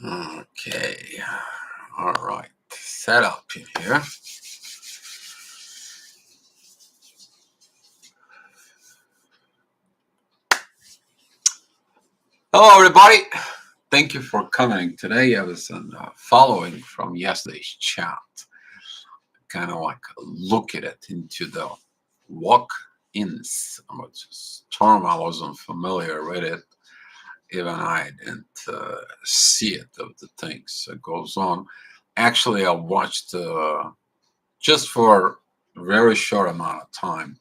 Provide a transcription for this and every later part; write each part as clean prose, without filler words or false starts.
Okay. All right. Set up in here. Hello, everybody. Thank you for coming. Today I was following from yesterday's chat, kind of like look at it into the walk-ins, which is term I wasn't familiar with it. Even I didn't see it of the things that goes on. Actually, I watched just for a very short amount of time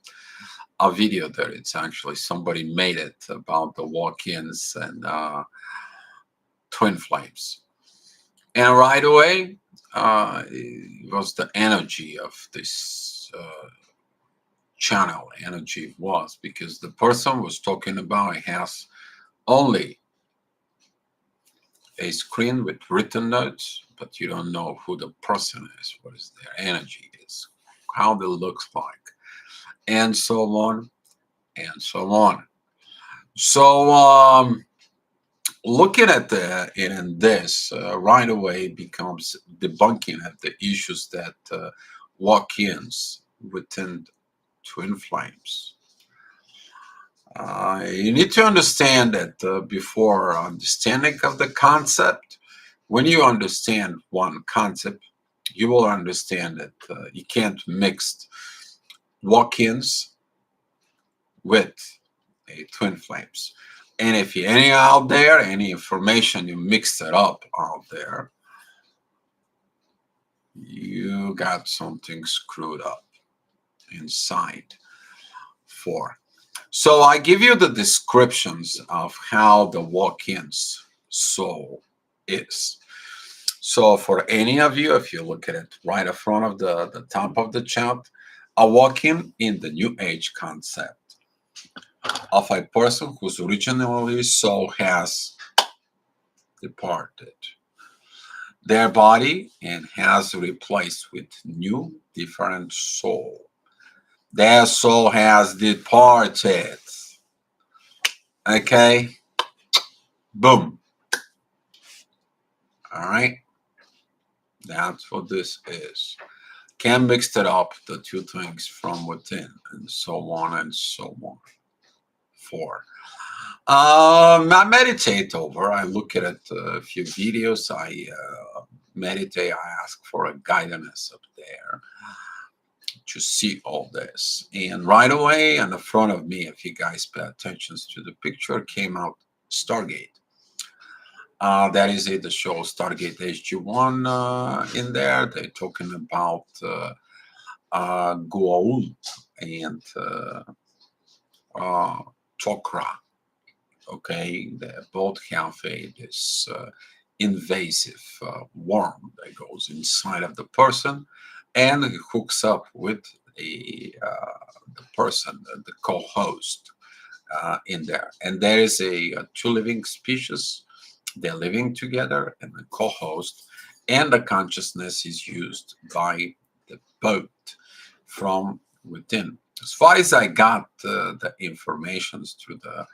a video that it's actually somebody made it about the walk-ins and twin flames, and right away it was the energy of this channel. Energy was because the person was talking about it has only a screen with written notes, but you don't know who the person is, what is their energy is, how they looks like, and so on and so on. So looking at the in this right away becomes debunking of the issues that walk-ins within twin flames. You need to understand that before understanding of the concept, when you understand one concept, you will understand that you can't mix walk-ins with a twin flames. And if you any out there, any information you mix it up out there, you got something screwed up inside for. So I give you the descriptions of how the walk-ins soul is. So for any of you, if you look at it right in front of the top of the chart, a walk-in the New Age concept of a person whose originally soul has departed their body and has replaced with new different soul. Their soul has departed. Okay? Boom. All right? That's what this is. Can mix it up, the two things from within, and so on and so on. For I meditate over. I look at it, a few videos. I meditate. I ask for a guidance up there to see all this. And right away in the front of me, if you guys pay attention to the picture, came out Stargate. That is it, the show Stargate SG-1 in there. They're talking about Goa'uld and Tok'ra. Okay, they both have this invasive worm that goes inside of the person and hooks up with the person, the co-host in there. And there is a two living species. They're living together, and the co-host and the consciousness is used by the boat from within. As far as I got the informations through the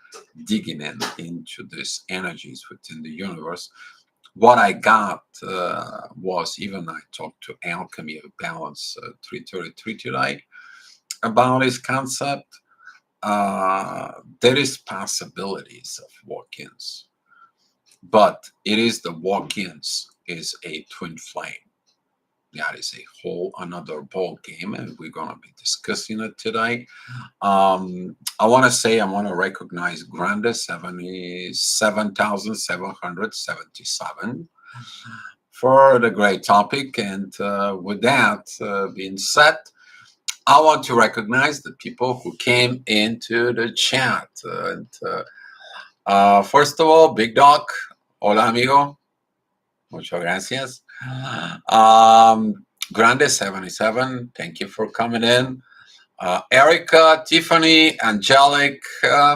digging into these energies within the universe, what I got was, even I talked to Alchemy of Balance 333 today about this concept. There is possibilities of walk-ins, but it is the walk-ins is a twin flame. That is a whole another ball game, and we're going to be discussing it today. I want to say I want to recognize Grande 77,777 for the great topic. And with that being said, I want to recognize the people who came into the chat. First of all, Big Doc, hola amigo, muchas gracias. Grande 77, thank you for coming in. Erica, Tiffany, Angelic,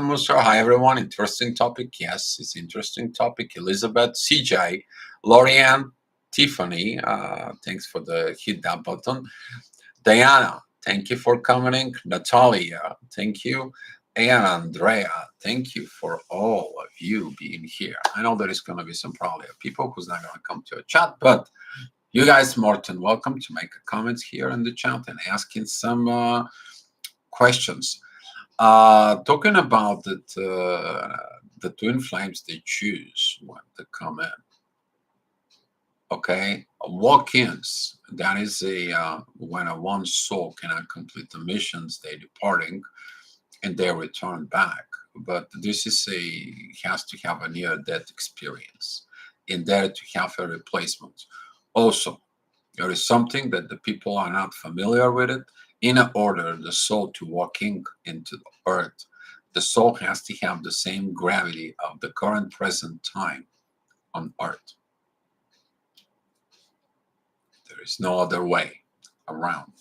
Musa, hi everyone. Interesting topic. Yes, it's interesting topic. Elizabeth, CJ, Lorianne, Tiffany, thanks for the hit that button. Diana, thank you for coming in. Natalia, thank you. And Andrea, thank you for all of you being here. I know there is going to be some probably people who's not going to come to a chat, but you guys more than welcome to make a comments here in the chat and asking some questions. Talking about the twin flames they choose when they come in. Okay, walk-ins. That is a when a one soul cannot complete the missions, they departing and they return back. But this is a has to have a near-death experience in there to have a replacement. Also, there is something that the people are not familiar with it. In order the soul to walking into the earth, the soul has to have the same gravity of the current present time on earth. There is no other way around.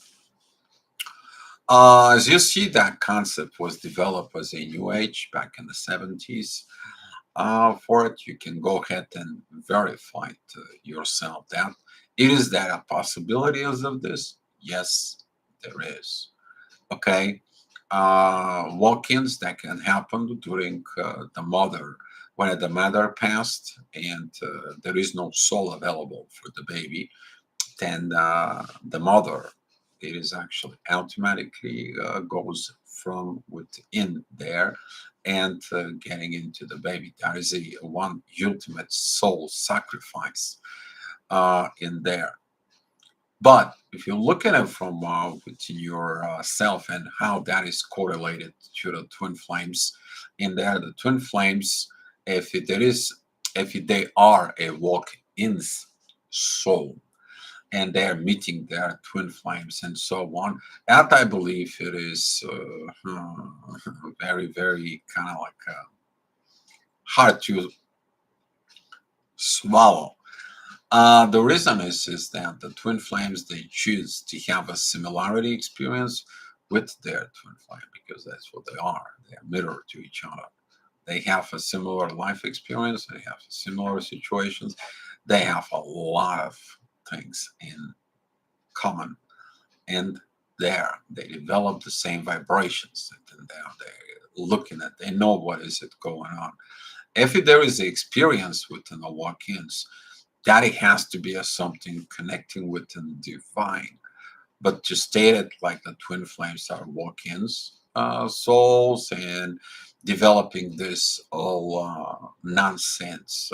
As you see, that concept was developed as a new age back in the 70s. For it, you can go ahead and verify it, yourself that it is that a possibility of this? Yes, there is. Okay. Walk-ins that can happen during the mother, when the mother passed and there is no soul available for the baby, then the mother, it is actually automatically goes from within there and getting into the baby. That is a one ultimate soul sacrifice in there. But if you look at it from within your self and how that is correlated to the twin flames, in there, the twin flames, if it, there is, if they are a walk-in soul, and they're meeting their twin flames and so on. That I believe it is very, very kind of like hard to swallow. The reason is that the twin flames they choose to have a similarity experience with their twin flame because that's what they are. They are mirror to each other. They have a similar life experience. They have similar situations. They have a lot of things in common, and there they develop the same vibrations, and they're looking at, they know what is it going on. If there is an experience within the walk-ins, that it has to be a something connecting with the divine. But to state it like the twin flames are walk-ins souls and developing this all nonsense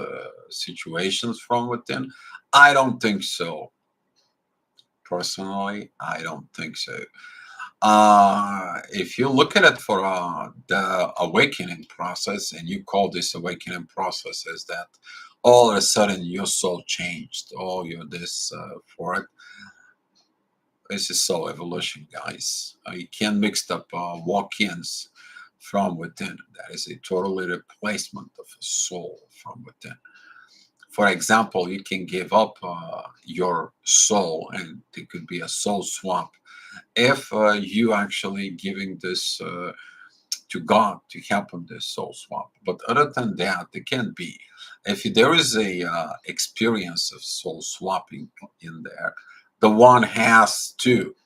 situations from within, I don't think so. Personally, I don't think so. If you look at it for the awakening process, and you call this awakening process as that, all of a sudden your soul changed, all your this for it. This is soul evolution, guys. You can't mix up walk-ins from within. That is a totally replacement of a soul from within. For example, you can give up your soul, and it could be a soul swap if you actually giving this to God to happen this soul swap. But other than that, it can be. If there is a experience of soul swapping in there, the one has to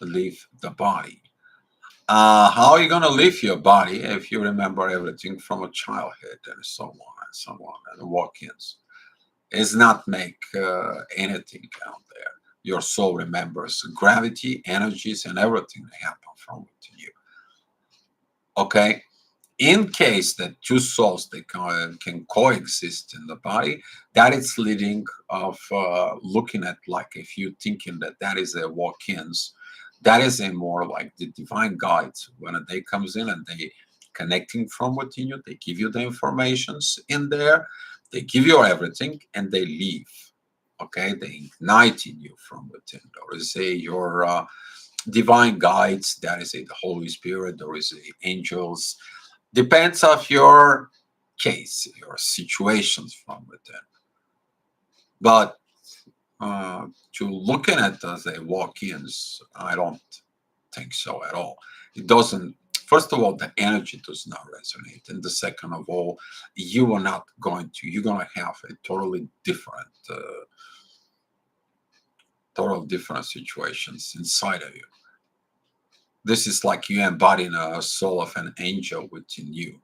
leave the body. How are you going to leave your body if you remember everything from a childhood and so on and so on and walk-ins? Is not make anything out there. Your soul remembers gravity, energies, and everything that happen from within you. Okay? In case that two souls they can coexist in the body, that is leading of looking at, like, if you thinking that that is a walk-ins, that is a more like the divine guides when they comes in and they connecting from within you, they give you the informations in there, they give you everything and they leave. Okay, they ignite in you from within. There is a your divine guides, that is a the Holy Spirit, there is a angels, depends of your case, your situations from within. But to looking at it as a walk-ins, I don't think so at all. It doesn't. First of all, the energy does not resonate, and the second of all, you are not going to. You're going to have a total different situations inside of you. This is like you embodying a soul of an angel within you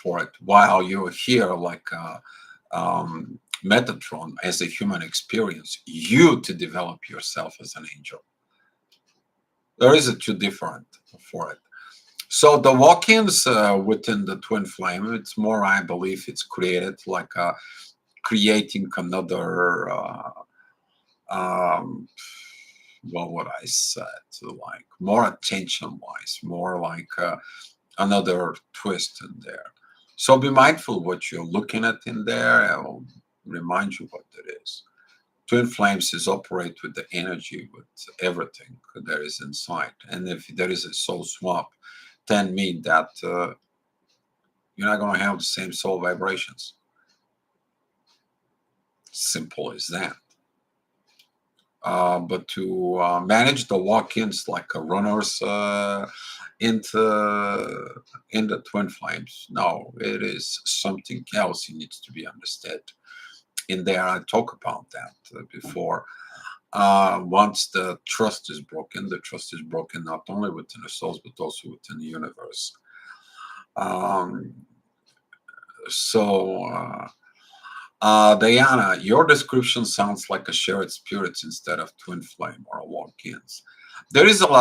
for it, while you're here like Metatron as a human experience, you to develop yourself as an angel. There is a two different for it. So the walk-ins within the twin flame, it's more, I believe, it's created like creating another. Um, what would I say? Like more attention-wise, more like another twist in there. So be mindful what you're looking at in there. I'll remind you what it is. Twin flames is operate with the energy, with everything that is inside. And if there is a soul swap, then mean that you're not going to have the same soul vibrations. Simple as that. But to manage the walk-ins like a runners into in the twin flames, no, it is something else. It needs to be understood. In there, I talk about that before. Once the trust is broken, the trust is broken not only within the souls but also within the universe. Um, so. Diana, your description sounds like a shared spirits instead of twin flame or walk-ins. There is uh, a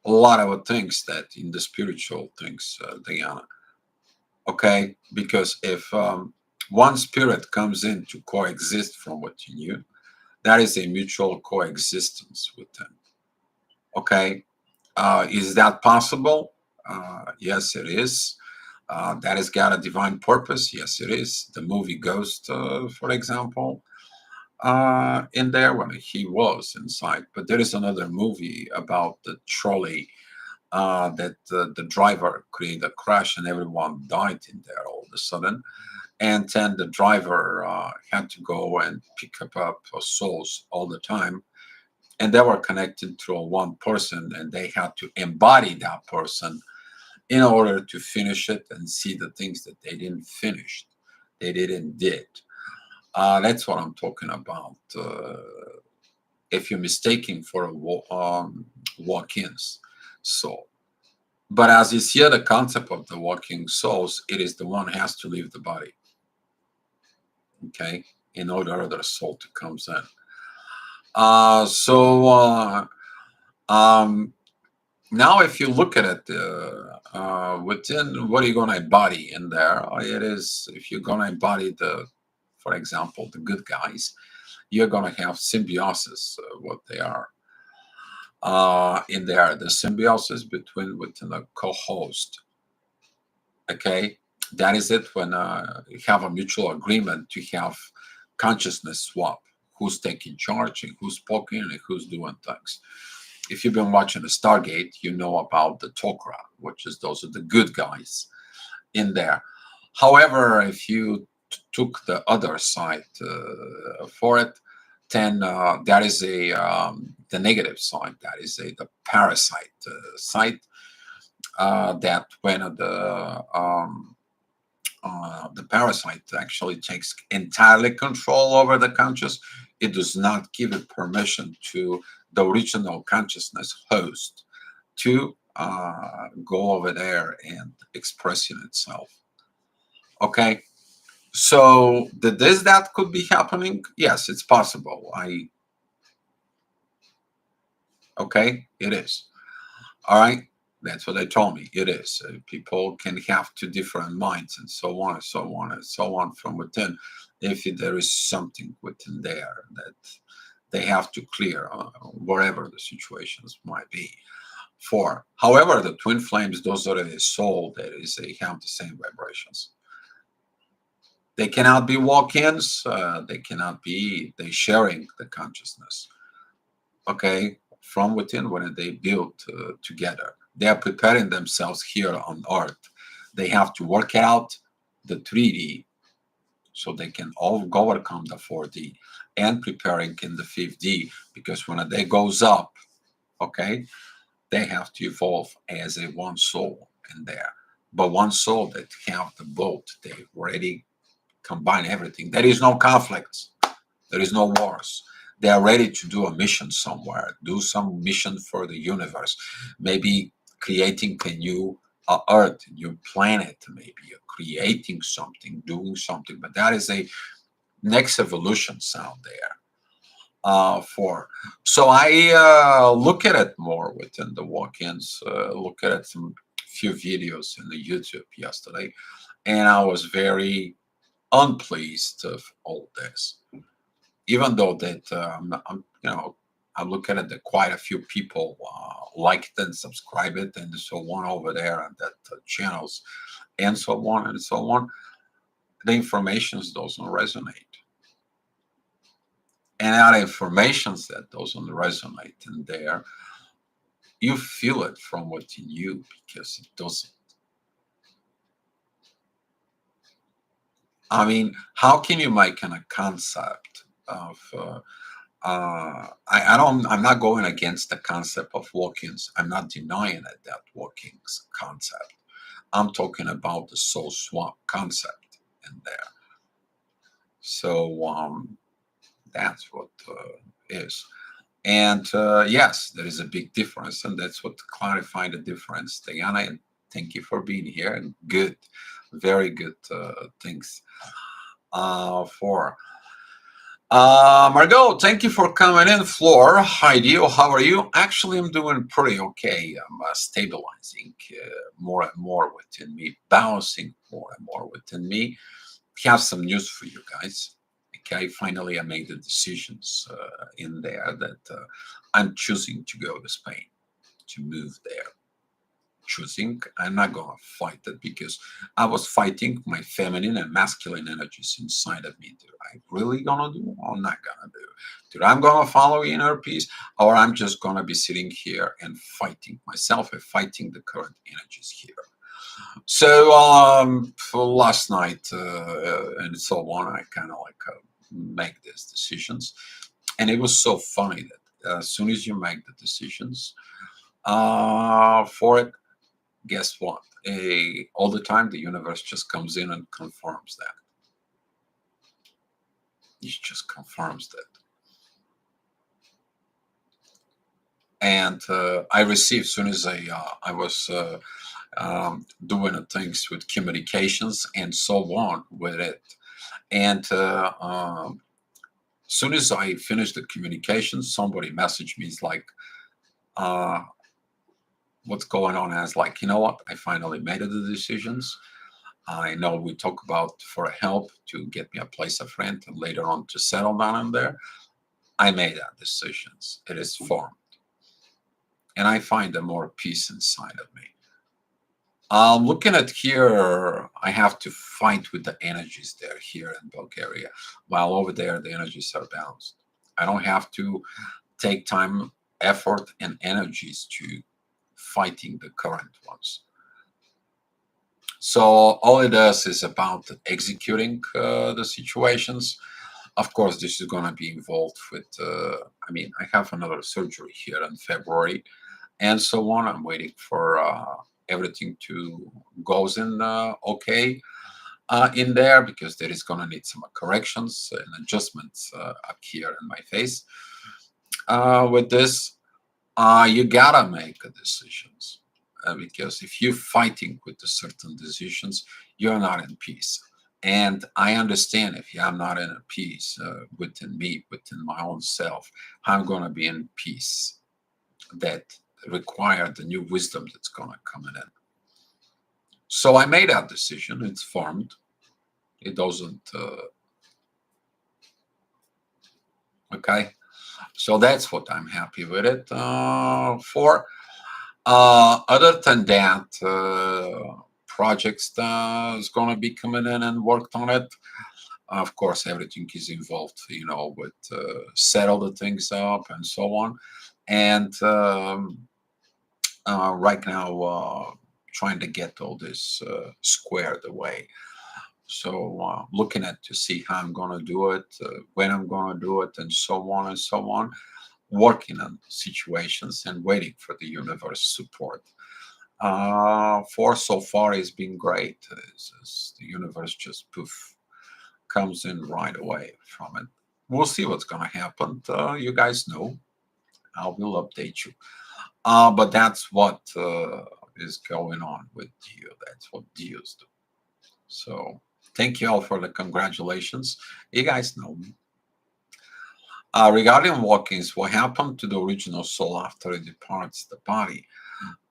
lot of things that in the spiritual things, Diana. Okay, because if one spirit comes in to coexist from within you, that is a mutual coexistence with them. Okay, is that possible? Yes, it is. That has got a divine purpose. Yes, it is. The movie Ghost, for example, in there when he was inside. But there is another movie about the trolley that the driver created a crash and everyone died in there all of a sudden. And then the driver had to go and pick up souls all the time. And they were connected to one person and they had to embody that person in order to finish it and see the things that they didn't finish, they didn't did. That's what I'm talking about. If you're mistaking for a walk-ins soul, but as you see the concept of the walking souls, it is the one has to leave the body, okay, in order the soul to comes in. So um, now, if you look at it within what are you going to embody in there, it is if you're going to embody the, for example, the good guys, you're going to have symbiosis, what they are in there, the symbiosis between within a co-host. Okay, that is it when you have a mutual agreement to have consciousness swap. Who's taking charge and who's spoken and who's doing things. If you've been watching the Stargate, you know about the Tok'ra, which is those are the good guys in there. However, if you took the other side for it, then that is a the negative side. That is the parasite side. That when the parasite actually takes entirely control over the conscious, it does not give it permission to the original consciousness host to go over there and expressing itself. Okay, so that could be happening. Yes, it's possible. Okay, it is. All right. That's what they told me. It is. People can have two different minds and so on and so on and so on from within. If there is something within there that they have to clear, wherever the situations might be. For, however, the twin flames, those are the soul that is, they have the same vibrations. They cannot be walk-ins. They cannot be, they sharing the consciousness. Okay, from within when they build together. They are preparing themselves here on Earth. They have to work out the 3D so they can all overcome the 4D and preparing in the 5D because when a day goes up, okay, they have to evolve as a one soul in there. But one soul that have the both, they already combine everything. There is no conflicts. There is no wars. They are ready to do a mission somewhere, do some mission for the universe, maybe creating a new Earth, a new planet, maybe creating something, doing something. But that is a next evolution out there for. So I look at it more within the walk-ins. Look at it some few videos in the YouTube yesterday, and I was very unpleased of all this. Even though that I'm looking at that quite a few people liked and subscribe it and so on over there and that channels and so on and so on. The information doesn't resonate, and that information that doesn't resonate in there, you feel it from within you because it doesn't. I mean, how can you make a concept of I don't. I'm not going against the concept of walk-ins. I'm not denying it, that walk-ins concept. I'm talking about the soul swap concept in there. So that's what is. And yes, there is a big difference, and that's what clarifying the difference. Diana, thank you for being here. And good, very good things for. Margot, thank you for coming in. Floor, hi Dio, how are you? Actually, I'm doing pretty okay. I'm stabilizing more and more within me, bouncing more and more within me. Have some news for you guys. Okay, finally, I made the decisions in there that I'm choosing to go to Spain, to move there. Choosing, I'm not gonna fight it because I was fighting my feminine and masculine energies inside of me. Dude, I really gonna do or not gonna do? Dude, I'm gonna follow inner peace, or I'm just gonna be sitting here and fighting myself and fighting the current energies here. So for last night and so on, I kind of like make these decisions, and it was so funny that as soon as you make the decisions for it, guess what? All the time, the universe just comes in and confirms that. It just confirms that. And I received, as soon as I was doing things with communications and so on with it. And as soon as I finished the communication, somebody messaged me. It's like, uh, what's going on? And I was like, you know what? I finally made the decisions. I know we talk about for help to get me a place of rent and later on to settle down in there. I made that decisions. It is formed. And I find a more peace inside of me. Looking at here, I have to fight with the energies there here in Bulgaria, while over there the energies are balanced. I don't have to take time, effort, and energies to fighting the current ones. So all it does is about executing the situations. Of course, this is going to be involved with. I mean, I have another surgery here in February, and so on. I'm waiting for everything to goes in okay in there because there is going to need some corrections and adjustments up here in my face. With this, you gotta make decisions because if you're fighting with the certain decisions, you're not in peace. And I understand if I'm not in a peace within me, within my own self, I'm gonna be in peace. That require the new wisdom that's gonna come in. So I made that decision. It's formed. It doesn't. Okay. So that's what I'm happy with it for. Other than that, projects is going to be coming in and worked on it. Of course, everything is involved, with settle the things up and so on. And right now, trying to get all this squared away. So looking at to see how I'm going to do it, when I'm going to do it, and so on and so on. Working on situations and waiting for the universe support. For so far, it's been great. The universe just poof comes in right away from it. We'll see what's going to happen. You guys know. I will update you. But that's what is going on with Dio. That's what Dios do. So thank you all for the congratulations. You guys know me. Regarding walk-ins, what happened to the original soul after it departs the body?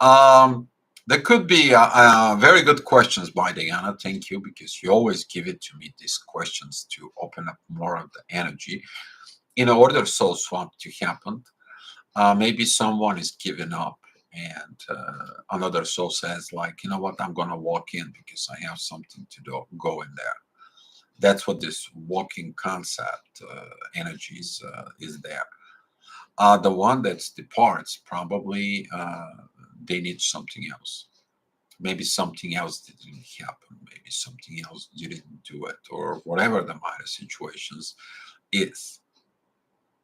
Um, there could be very good questions by Diana. Thank you, because you always give it to me, these questions, to open up more of the energy. In order soul swap to happen, maybe someone is giving up, and another soul says, like, you know what, I'm going to walk in because I have something to do, go in there. That's what this walking concept energies is there. The one that departs, probably they need something else. Maybe something else didn't happen. Maybe something else didn't do it, or whatever the minor situations is.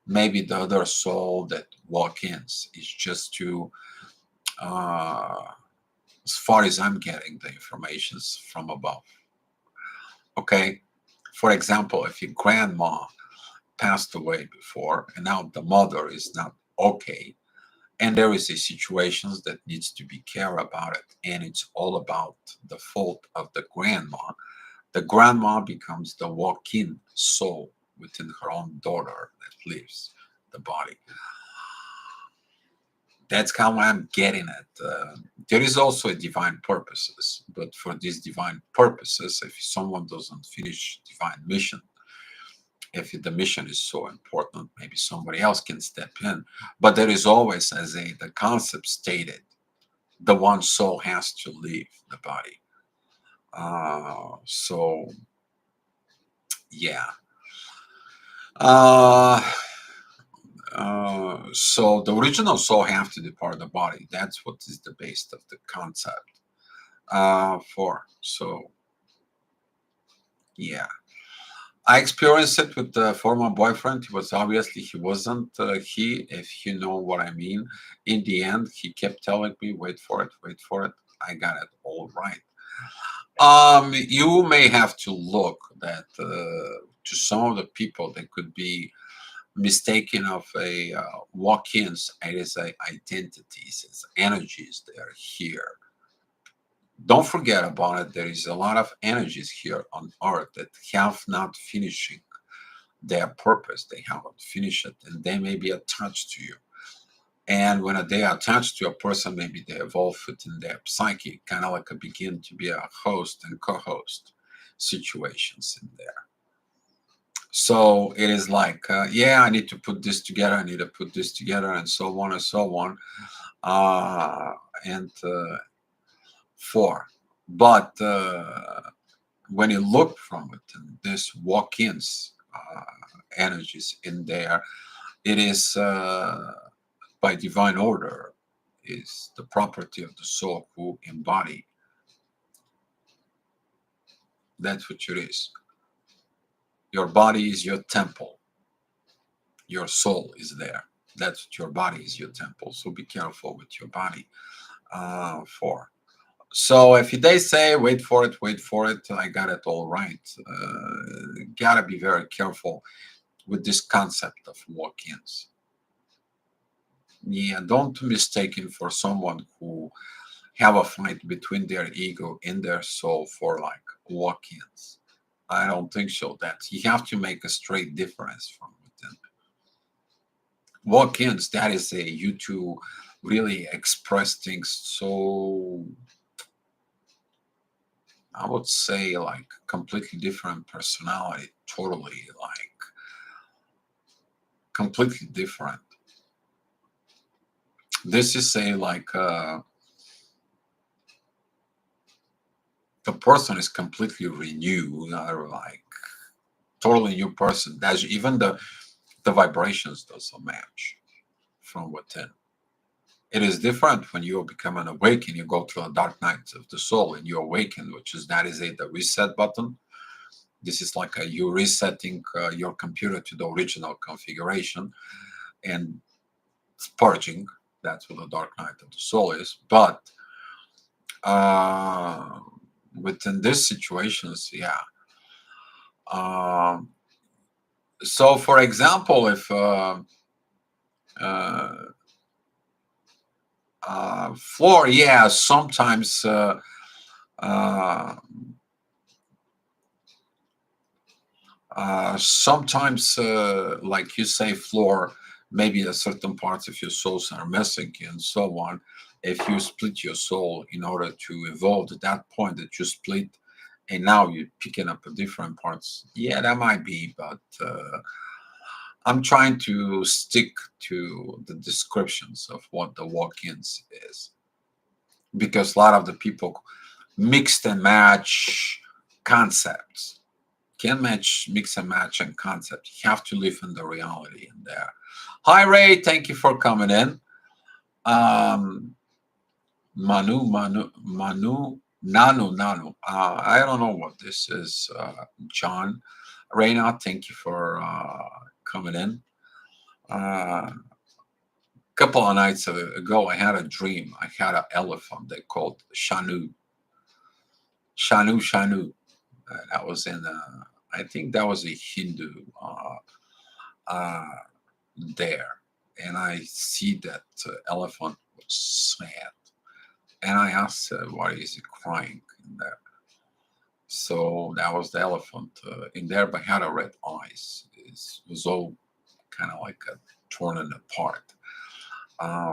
Maybe the other soul that walk-ins is just to, uh, as far as I'm getting the informations from above. Okay, for example, if your grandma passed away before and now the mother is not okay, and there is a situations that needs to be care about it, and it's all about the fault of the grandma becomes the walk-in soul within her own daughter that leaves the body. That's how I'm getting it. There is also a divine purposes, but for these divine purposes, if someone doesn't finish divine mission, if the mission is so important, maybe somebody else can step in. But there is always, as the concept stated, the one soul has to leave the body. So yeah. Uh, so the original soul have to depart the body. That's what is the base of the concept. For so yeah. I experienced it with the former boyfriend. He was obviously he wasn't he, if you know what I mean. In the end, he kept telling me, "Wait for it, wait for it." I got it all right. You may have to look that to some of the people that could be mistaken of a walk-ins as a identities, as energies. They are here. Don't forget about it. There is a lot of energies here on Earth that have not finishing their purpose. They haven't finished it, and they may be attached to you. And when they are attached to a person, maybe they evolve within their psyche, kind of like a begin to be a host and co-host situations in there. So it is like, yeah, I need to put this together. I need to put this together, and so on and so on. Uh, and four. But when you look from it, and this walk-ins energies in there, it is by divine order, is the property of the soul who embody. That's what it is. Your body is your temple. Your soul is there. That's what your body is, your temple. So be careful with your body. For so if they say wait for it, I got it all right. Gotta be very careful with this concept of walk-ins. Yeah, don't mistake him for someone who have a fight between their ego and their soul for like walk-ins. I don't think so. That you have to make a straight difference from within. Walk-ins, that is a you to really express things so, I would say, like completely different personality, totally like completely different. This is a like the person is completely renewed, or like totally new person. That's even the vibrations doesn't match from within. It is different when you become an awaken. You go through a dark night of the soul and you awaken, which is that is a the reset button. This is like a you resetting your computer to the original configuration and purging. That's what the dark night of the soul is. But uh, within these situations, yeah, um, So, for example, if uh, floor, yeah, sometimes uh, like you say, floor, maybe a certain parts of your souls are missing and so on. If you split your soul in order to evolve to that point that you split, and now you're picking up a different parts, yeah, that might be, but I'm trying to stick to the descriptions of what the walk-ins is, because a lot of the people mixed and match concepts. Can't mix and match and concept. You have to live in the reality in there. Hi Ray, thank you for coming in. Um, Nanu. I don't know what this is. John, Reina, thank you for coming in. A couple of nights ago, I had a dream. I had an elephant they called Shanu. That was in, I think that was a Hindu uh, there. And I see that elephant was sad. And I asked, why is he crying in there? So that was the elephant in there, but had a red eyes. It was all kind of like a torn apart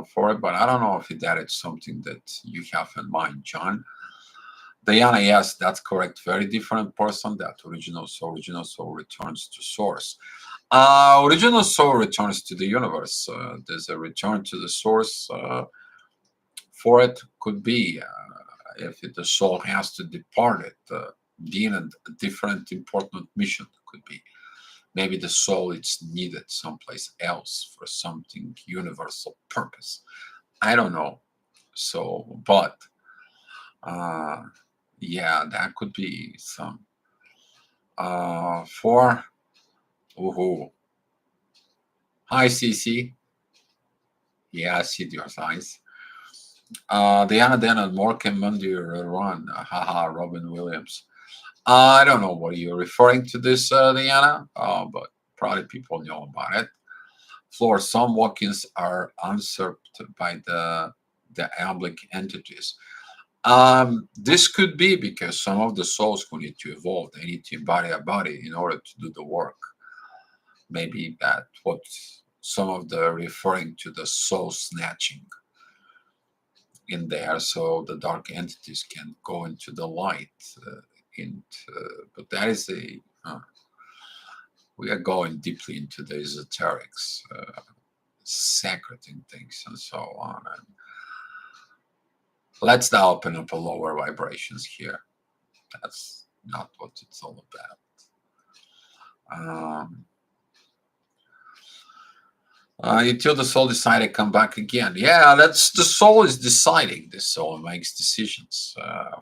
for it. But I don't know if that is something that you have in mind, John. Diana, yes, that's correct. Very different person. That original soul returns to source. Original soul returns to the universe. There's a return to the source for it. Could be if the soul has to depart it, being a different important mission. Could be maybe the soul is needed someplace else for something universal purpose. I don't know. So, but uh, yeah, that could be some. For Woohoo. Hi, CC. Yeah, I see your signs. Diana Dana, Morgan Mundir, Ron, haha, Robin Williams. I don't know what you're referring to this, Diana, but probably people know about it. Floor, some walk-ins are usurped by the oblique entities. This could be because some of the souls who need to evolve, they need to embody a body in order to do the work. Maybe that what some of the referring to the soul snatching in there, so the dark entities can go into the light. But that is a we are going deeply into the esoterics, sacred things, and so on. And let's now open up a lower vibrations here. That's not what it's all about. Until the soul decided to come back again. Yeah, that's the soul is deciding. The soul makes decisions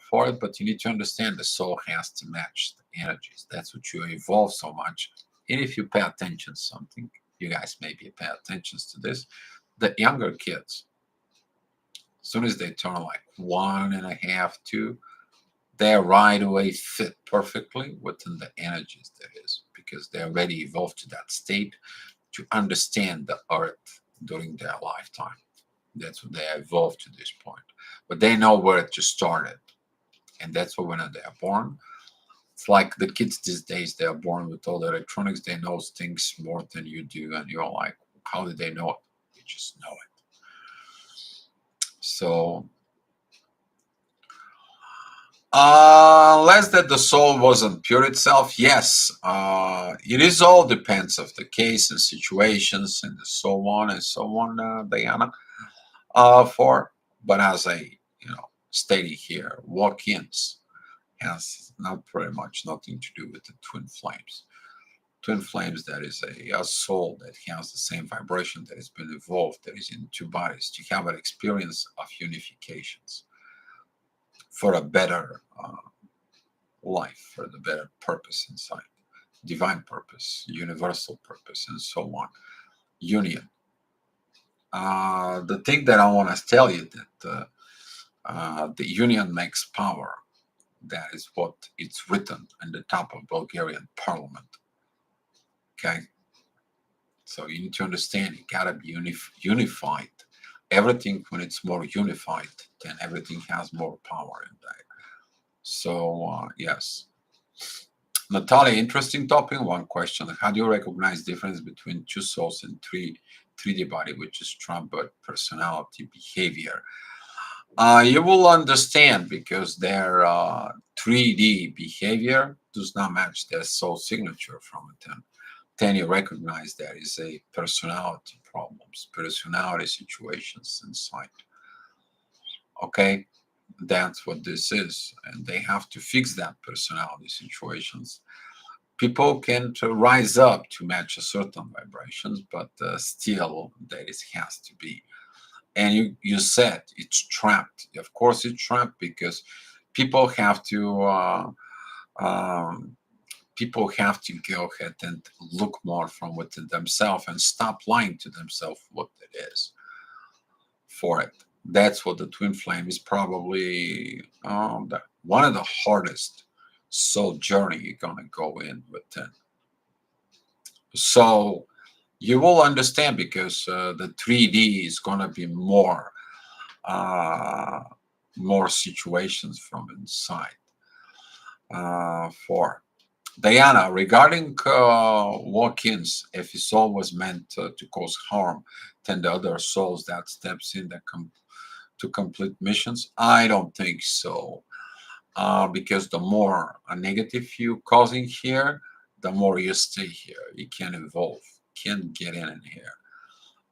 for it, but you need to understand the soul has to match the energies. That's what you evolve so much. And if you pay attention to something, you guys maybe pay attention to this. The younger kids, as soon as they turn like 1.5, 2, they right away fit perfectly within the energies there is because they already evolved to that state to understand the earth during their lifetime. That's what they evolved to this point. But they know where it just started. And that's why when they are born, it's like the kids these days, they are born with all the electronics. They know things more than you do. And you're like, how did they know it? They just know it. So, unless that the soul wasn't pure itself, yes, it is all depends of the case and situations and so on and so on, Diana. For but as I stated here, walk-ins has not pretty much nothing to do with the twin flames. Twin flames, that is a soul that has the same vibration that has been evolved, that is in two bodies to have an experience of unifications for a better life, for the better purpose inside, divine purpose, universal purpose, and so on. Union. The thing that I want to tell you that the union makes power. That is what it's written in the top of Bulgarian parliament. Okay, So you need to understand it gotta be unified. Everything when it's more unified, then everything has more power in that. So yes, Natalia, interesting topic. One question: how do you recognize difference between two souls and 3D body, which is Trump, but personality behavior? You will understand because their 3D behavior does not match their soul signature from it. Then you recognize there is a personality problems, personality situations inside. Okay, that's what this is, and they have to fix that personality situations. People can rise up to match a certain vibrations, but still there is has to be. And you said it's trapped. Of course, it's trapped because people have to. Um, People have to go ahead and look more from within themselves and stop lying to themselves what it is for it. That's what the twin flame is probably one of the hardest soul journey you're gonna go in within. So you will understand because the 3D is gonna be uh, more situations from inside. For Diana, regarding walk-ins, if his soul was meant to cause harm, then the other souls that steps in that to complete missions, I don't think so. Because the more a negative you causing here, the more you stay here. You can evolve, can get in here.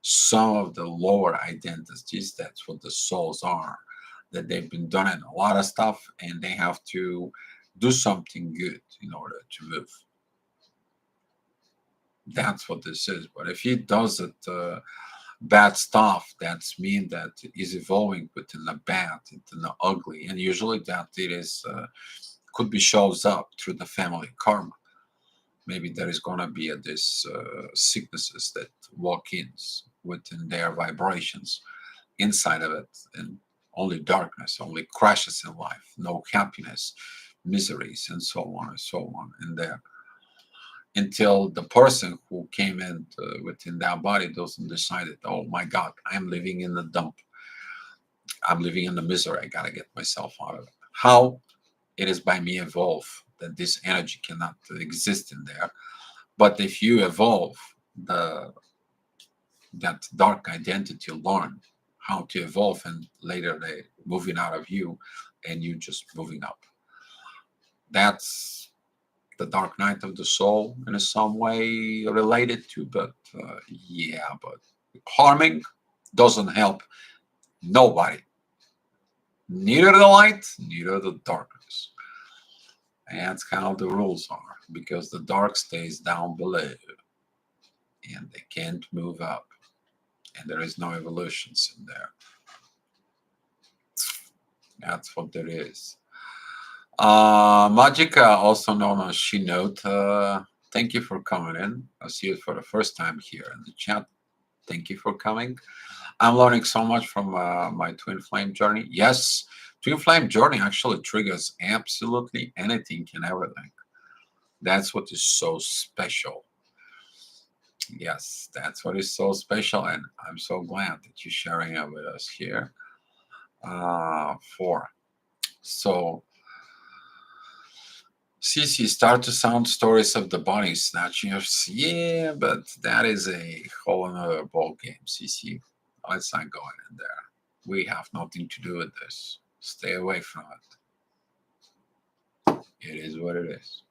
Some of the lower identities, that's what the souls are, that they've been done in a lot of stuff and they have to do something good in order to move. That's what this is. But if he does it bad stuff, that's mean that is evolving within the bad, within the ugly, and usually that it is could be shows up through the family karma. Maybe there is gonna be this sicknesses that walk-ins within their vibrations inside of it, and only darkness, only crashes in life, no happiness, miseries, and so on and so on in there until the person who came in within that body doesn't decide that, oh my God, I'm living in the dump. I'm living in the misery. I gotta get myself out of it. How? It is by me evolve that this energy cannot exist in there. But if you evolve the that dark identity, learn how to evolve, and later they moving out of you, and you just moving up. That's the dark night of the soul in some way related to, but yeah, but harming doesn't help nobody, neither the light, neither the darkness. And that's how the rules are, because the dark stays down below and they can't move up, and there is no evolutions in there. That's what there is. Magica, also known as She Note, thank you for coming in. I see you for the first time here in the chat. Thank you for coming. I'm learning so much from my twin flame journey. Yes, twin flame journey actually triggers absolutely anything and everything. That's what is so special. Yes, that's what is so special, and I'm so glad that you're sharing it with us here. For so, CC start to sound stories of the body snatchers. Yeah, but that is a whole another ball game, CC. Let's not go in there. We have nothing to do with this. Stay away from it. It is what it is.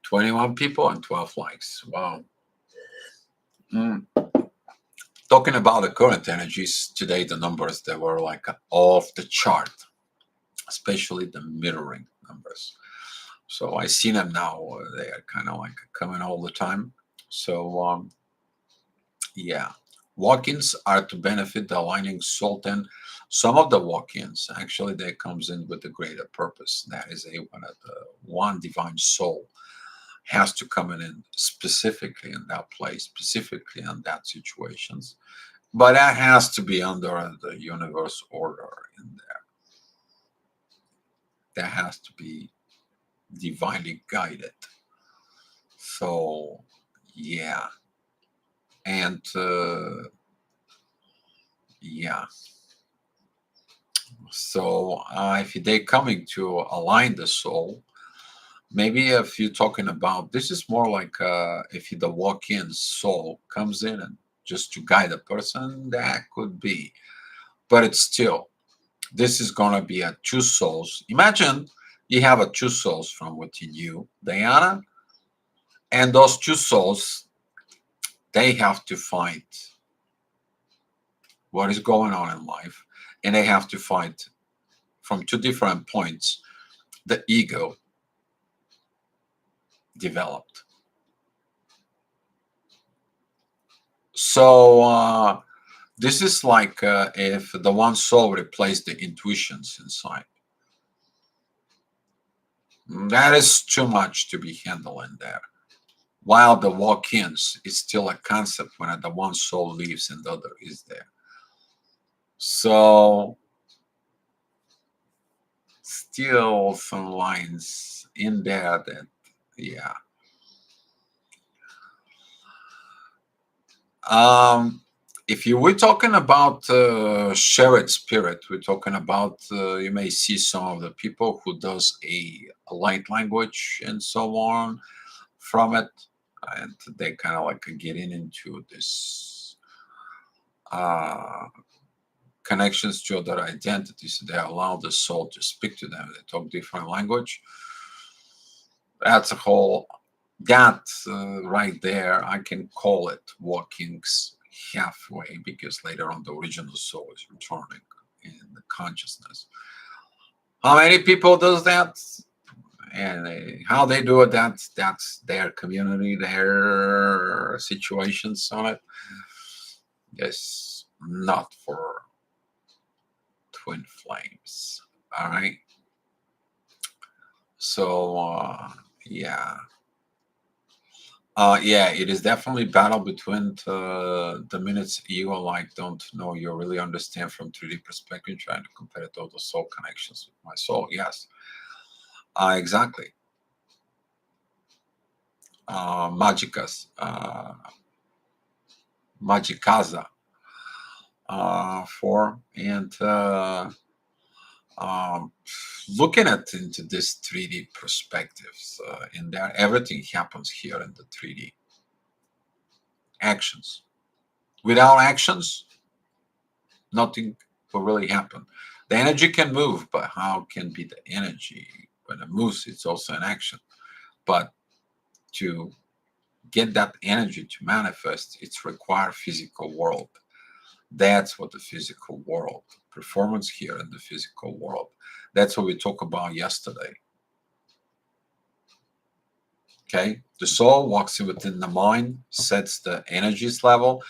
21 people and 12 likes. Wow. Mm. Talking about the current energies today, the numbers that were like off the chart, especially the mirroring numbers. So I see them now. They are kind of like coming all the time. So yeah, walk-ins are to benefit the aligning sultan. Some of the walk-ins actually that comes in with a greater purpose. That is a one divine soul has to come in specifically in that place, specifically in that situations. But that has to be under the universe order in there. That has to be divinely guided. So Yeah, and yeah. So if they're coming to align the soul, maybe if you're talking about this is more like if the walk-in soul comes in and just to guide a person, that could be. But it's still, this is gonna be a two souls. Imagine you have a two souls from within you, Diana, and those two souls, they have to find what is going on in life, and they have to find from two different points the ego developed. So this is like if the one soul replaced the intuitions inside. That is too much to be handled in there. While the walk-ins is still a concept when the one soul leaves and the other is there. So still some lines in there that, yeah. Um, if you were talking about shared spirit, we're talking about you may see some of the people who does a light language and so on from it, and they kind of like getting into this uh, connections to other identities. They allow the soul to speak to them. They talk different language. That's a whole that right there. I can call it walkings halfway because later on the original soul is returning in the consciousness. How many people does that? And how they do it, that's their community, their situations on it. Yes, not for twin flames. All right. So yeah. Yeah, it is definitely battle between the minutes ego like don't know you really understand from 3D perspective, trying to compare it to all the soul connections with my soul. Yes, exactly. Magicas, Magicaza, for and um, looking at into this 3D perspectives in there, everything happens here in the 3D actions. Without actions, nothing will really happen. The energy can move, but how can be the energy when it moves? It's also an action. But to get that energy to manifest, it's require physical world. That's what the physical world performance here in the physical world. That's what we talked about yesterday. Okay, the soul walks in within the mind, sets the energies level.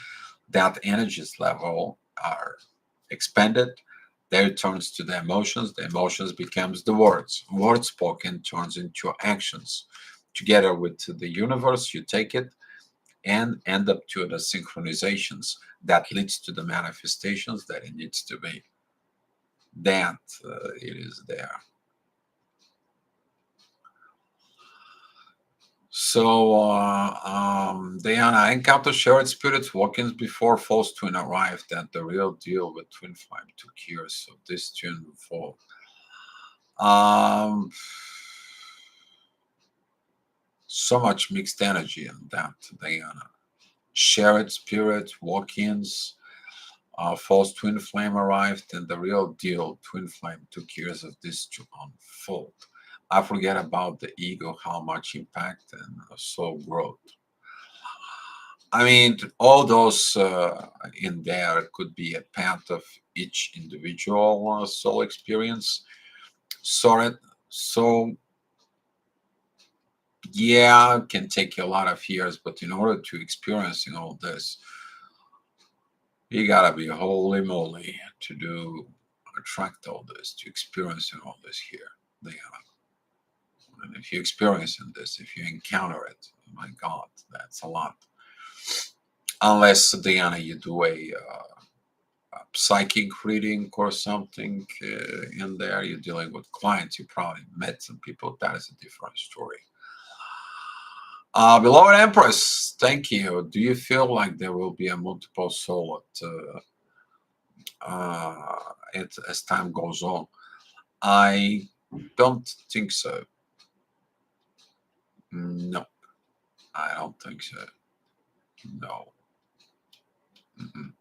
That energies level are expanded. There turns to the emotions. The emotions becomes the words. Words spoken turns into actions. Together with the universe, you take it and end up to the synchronizations that leads to the manifestations that it needs to be. That it is there. So, Diana, I encountered shared spirits walk-ins before false twin arrived, that the real deal with twin flame took years. So this twin fall. Um, so much mixed energy in that, Diana. Shared spirits, walk-ins, false twin flame arrived, and the real deal twin flame took years of this to unfold. I forget about the ego, how much impact and soul growth. I mean, all those in there could be a path of each individual soul experience. So, so yeah, it can take you a lot of years, but in order to experiencing all this, you gotta be holy moly to do attract all this, to experiencing all this here. They and if you experiencing this, if you encounter it, oh my God, that's a lot. Unless Diana, you do a psychic reading or something in there, you're dealing with clients, you probably met some people. That is a different story. Beloved Empress, thank you. Do you feel like there will be a multiple soul as time goes on? I don't think so. No, I don't think so. No. Mm-mm.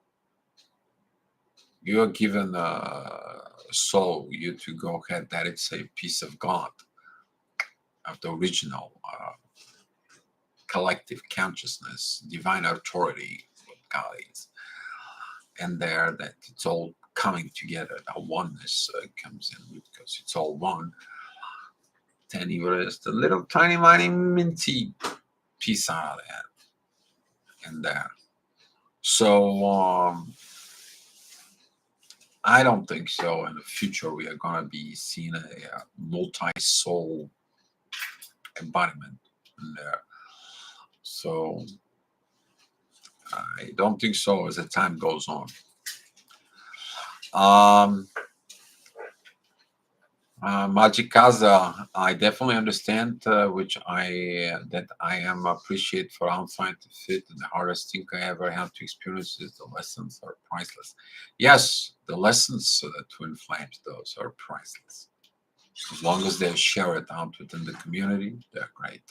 You are given a soul, you to go ahead, that it's a piece of God, of the original collective consciousness, divine authority, what God is. And there, that it's all coming together, that oneness comes in because it's all one. Then you are just a little tiny, tiny, minty piece out of that and there. So, I don't think so. In the future, we are going to be seeing a multi-soul embodiment in there. So I don't think so as the time goes on. Um, Majikaza, I definitely understand, which I am appreciate for I'm trying to fit. The hardest thing I ever had to experience is the lessons are priceless. Yes, the lessons that twin flames, those are priceless. As long as they share it out within the community, they're great.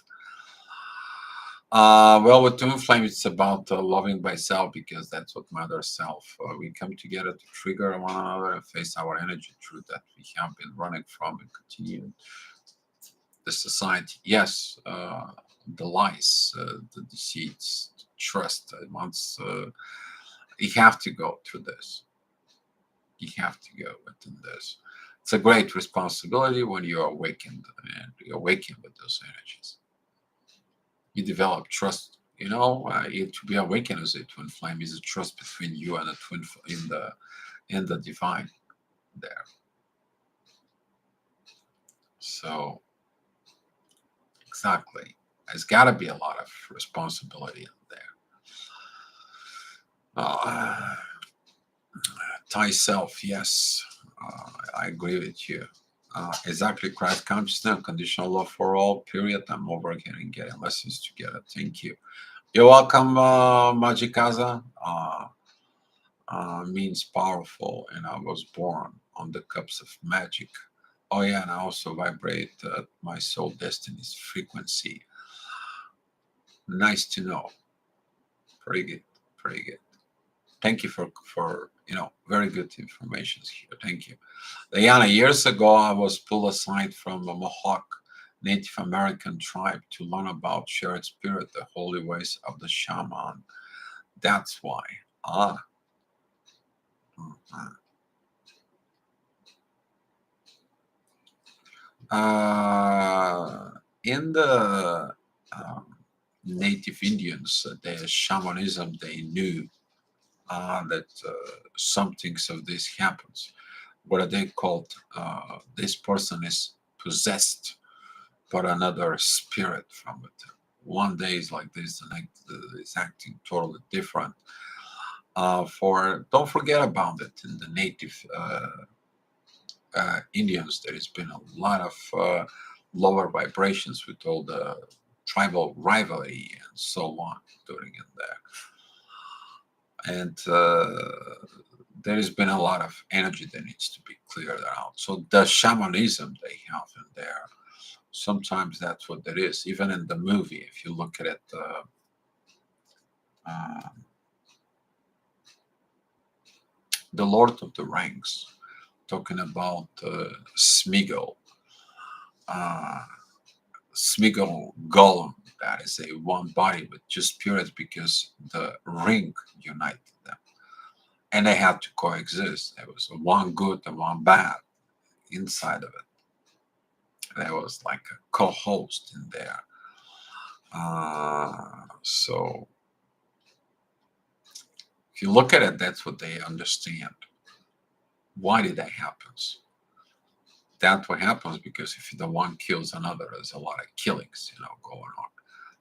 Well, with Twin Flame, it's about loving by self because that's what matters self. We come together to trigger one another and face our energy truth that we have been running from and continue the society. Yes, the lies, the deceits, trust. Once you have to go through this, you have to go within this. It's a great responsibility when you're awakened and you awaken with those energies. You develop trust. To be awakened as a twin flame is a trust between you and the in the divine there. So exactly, there's got to be a lot of responsibility in there. Uh, Thai self, yes, I agree with you. Exactly, Christ consciousness, unconditional love for all. Period. I'm over again and getting lessons together. Thank you. You're welcome, Majikaza. Means powerful, and I was born on the cups of magic. Oh yeah, and I also vibrate my soul destiny's frequency. Nice to know. Pretty good. Pretty good. Thank you for very good information here. Thank you. Diana, years ago I was pulled aside from a Mohawk Native American tribe to learn about shared spirit, the holy ways of the shaman. That's why. Ah. Mhm. In the native Indians, their shamanism, they knew that some things of this happens. What are they called? This person is possessed by another spirit from it. One day is like this, the next is acting totally different. For don't forget about it in the native Indians, there has been a lot of lower vibrations with all the tribal rivalry and so on during in there. And there has been a lot of energy that needs to be cleared out. So the shamanism they have in there, sometimes that's what there is. Even in the movie, if you look at it, uh, The Lord of the Rings, talking about Smeagol. Uh, Smeagol Gollum, that is a one body with two spirits because the ring united them. And they had to coexist. There was one good and one bad inside of it. There was like a co-host in there. So if you look at it, that's what they understand. Why did that happen? That's what happens because if the one kills another, there's a lot of killings, going on.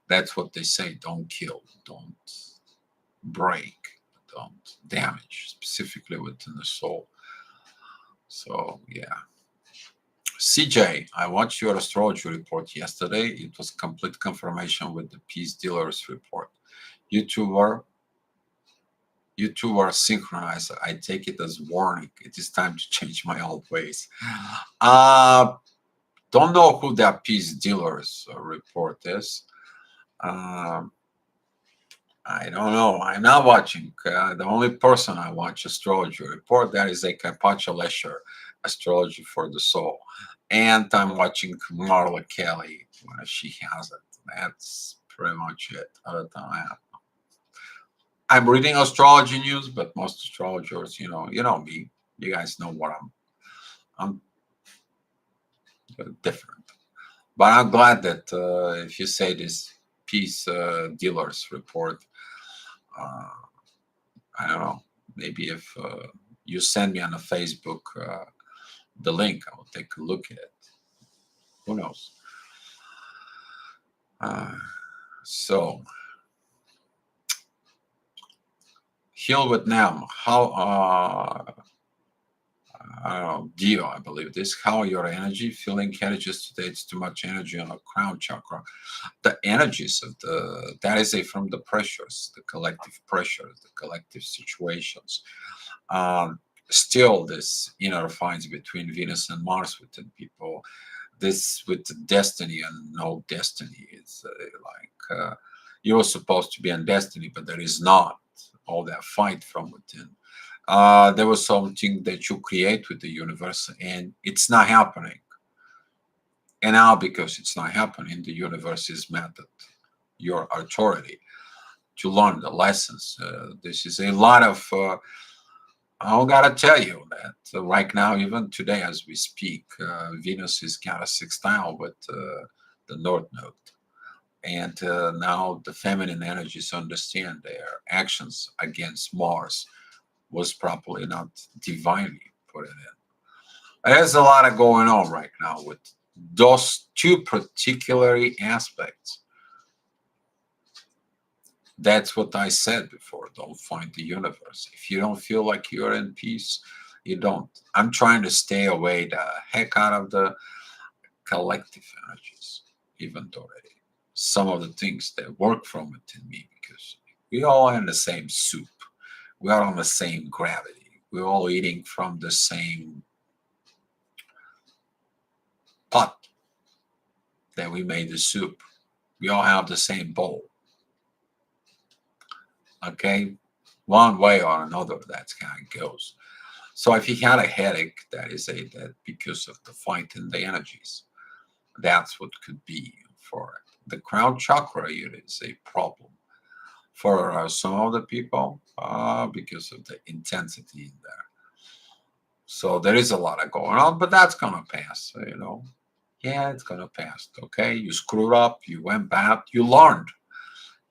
That's what they say. Don't kill. Don't break. Don't damage, specifically within the soul. So yeah. CJ, I watched your astrology report yesterday. It was complete confirmation with the peace dealers report. You two were you two are synchronized. I take it as warning. It is time to change my old ways. Uh don't know who that peace dealers report is. Um, I don't know. I'm not watching. The only person I watch astrology report that is a Carpaccio Lesher, Astrology for the Soul, and I'm watching Marla Kelly when she has it. That's pretty much it. Other than that, I'm reading astrology news, but most astrologers, you know me. You guys know what I'm different. But I'm glad that if you say this peace dealers report, uh, I don't know. Maybe if you send me on a Facebook the link, I will take a look at it. Who knows? Uh, so, Heal Vietnam. How I don't know, Dio, I believe this. How your energy feeling carriages today? It's too much energy on the crown chakra. The energies of that is a from the pressures, the collective pressures, the collective situations. Um, Still, this inner fights between Venus and Mars within people. This with the destiny and no destiny. It's you're supposed to be in destiny, but there is not all that fight from within. There was something that you create with the universe, and it's not happening. And now, because it's not happening, the universe is mad at your authority to learn the lessons. This is a lot of. I gotta tell you that right now, even today as we speak, Venus is got a sextile with the North Node, and now the feminine energies understand their actions against Mars was properly not divinely put it in. There's a lot of going on right now with those two particular aspects. That's what I said before. Don't find the universe. If you don't feel like you're in peace, you don't. I'm trying to stay away the heck out of the collective energies, even though some of the things that work from within me, because we all in the same soup. We are on the same gravity. We're all eating from the same pot that we made the soup. We all have the same bowl. Okay? One way or another, that's how it goes. So if he had a headache, that is a that because of the fight in the energies. That's what could be for it. The crown chakra here is a problem for some of the people because of the intensity in there. So there is a lot of going on, but that's gonna pass. Yeah, it's gonna pass. Okay, you screwed up, you went bad, you learned.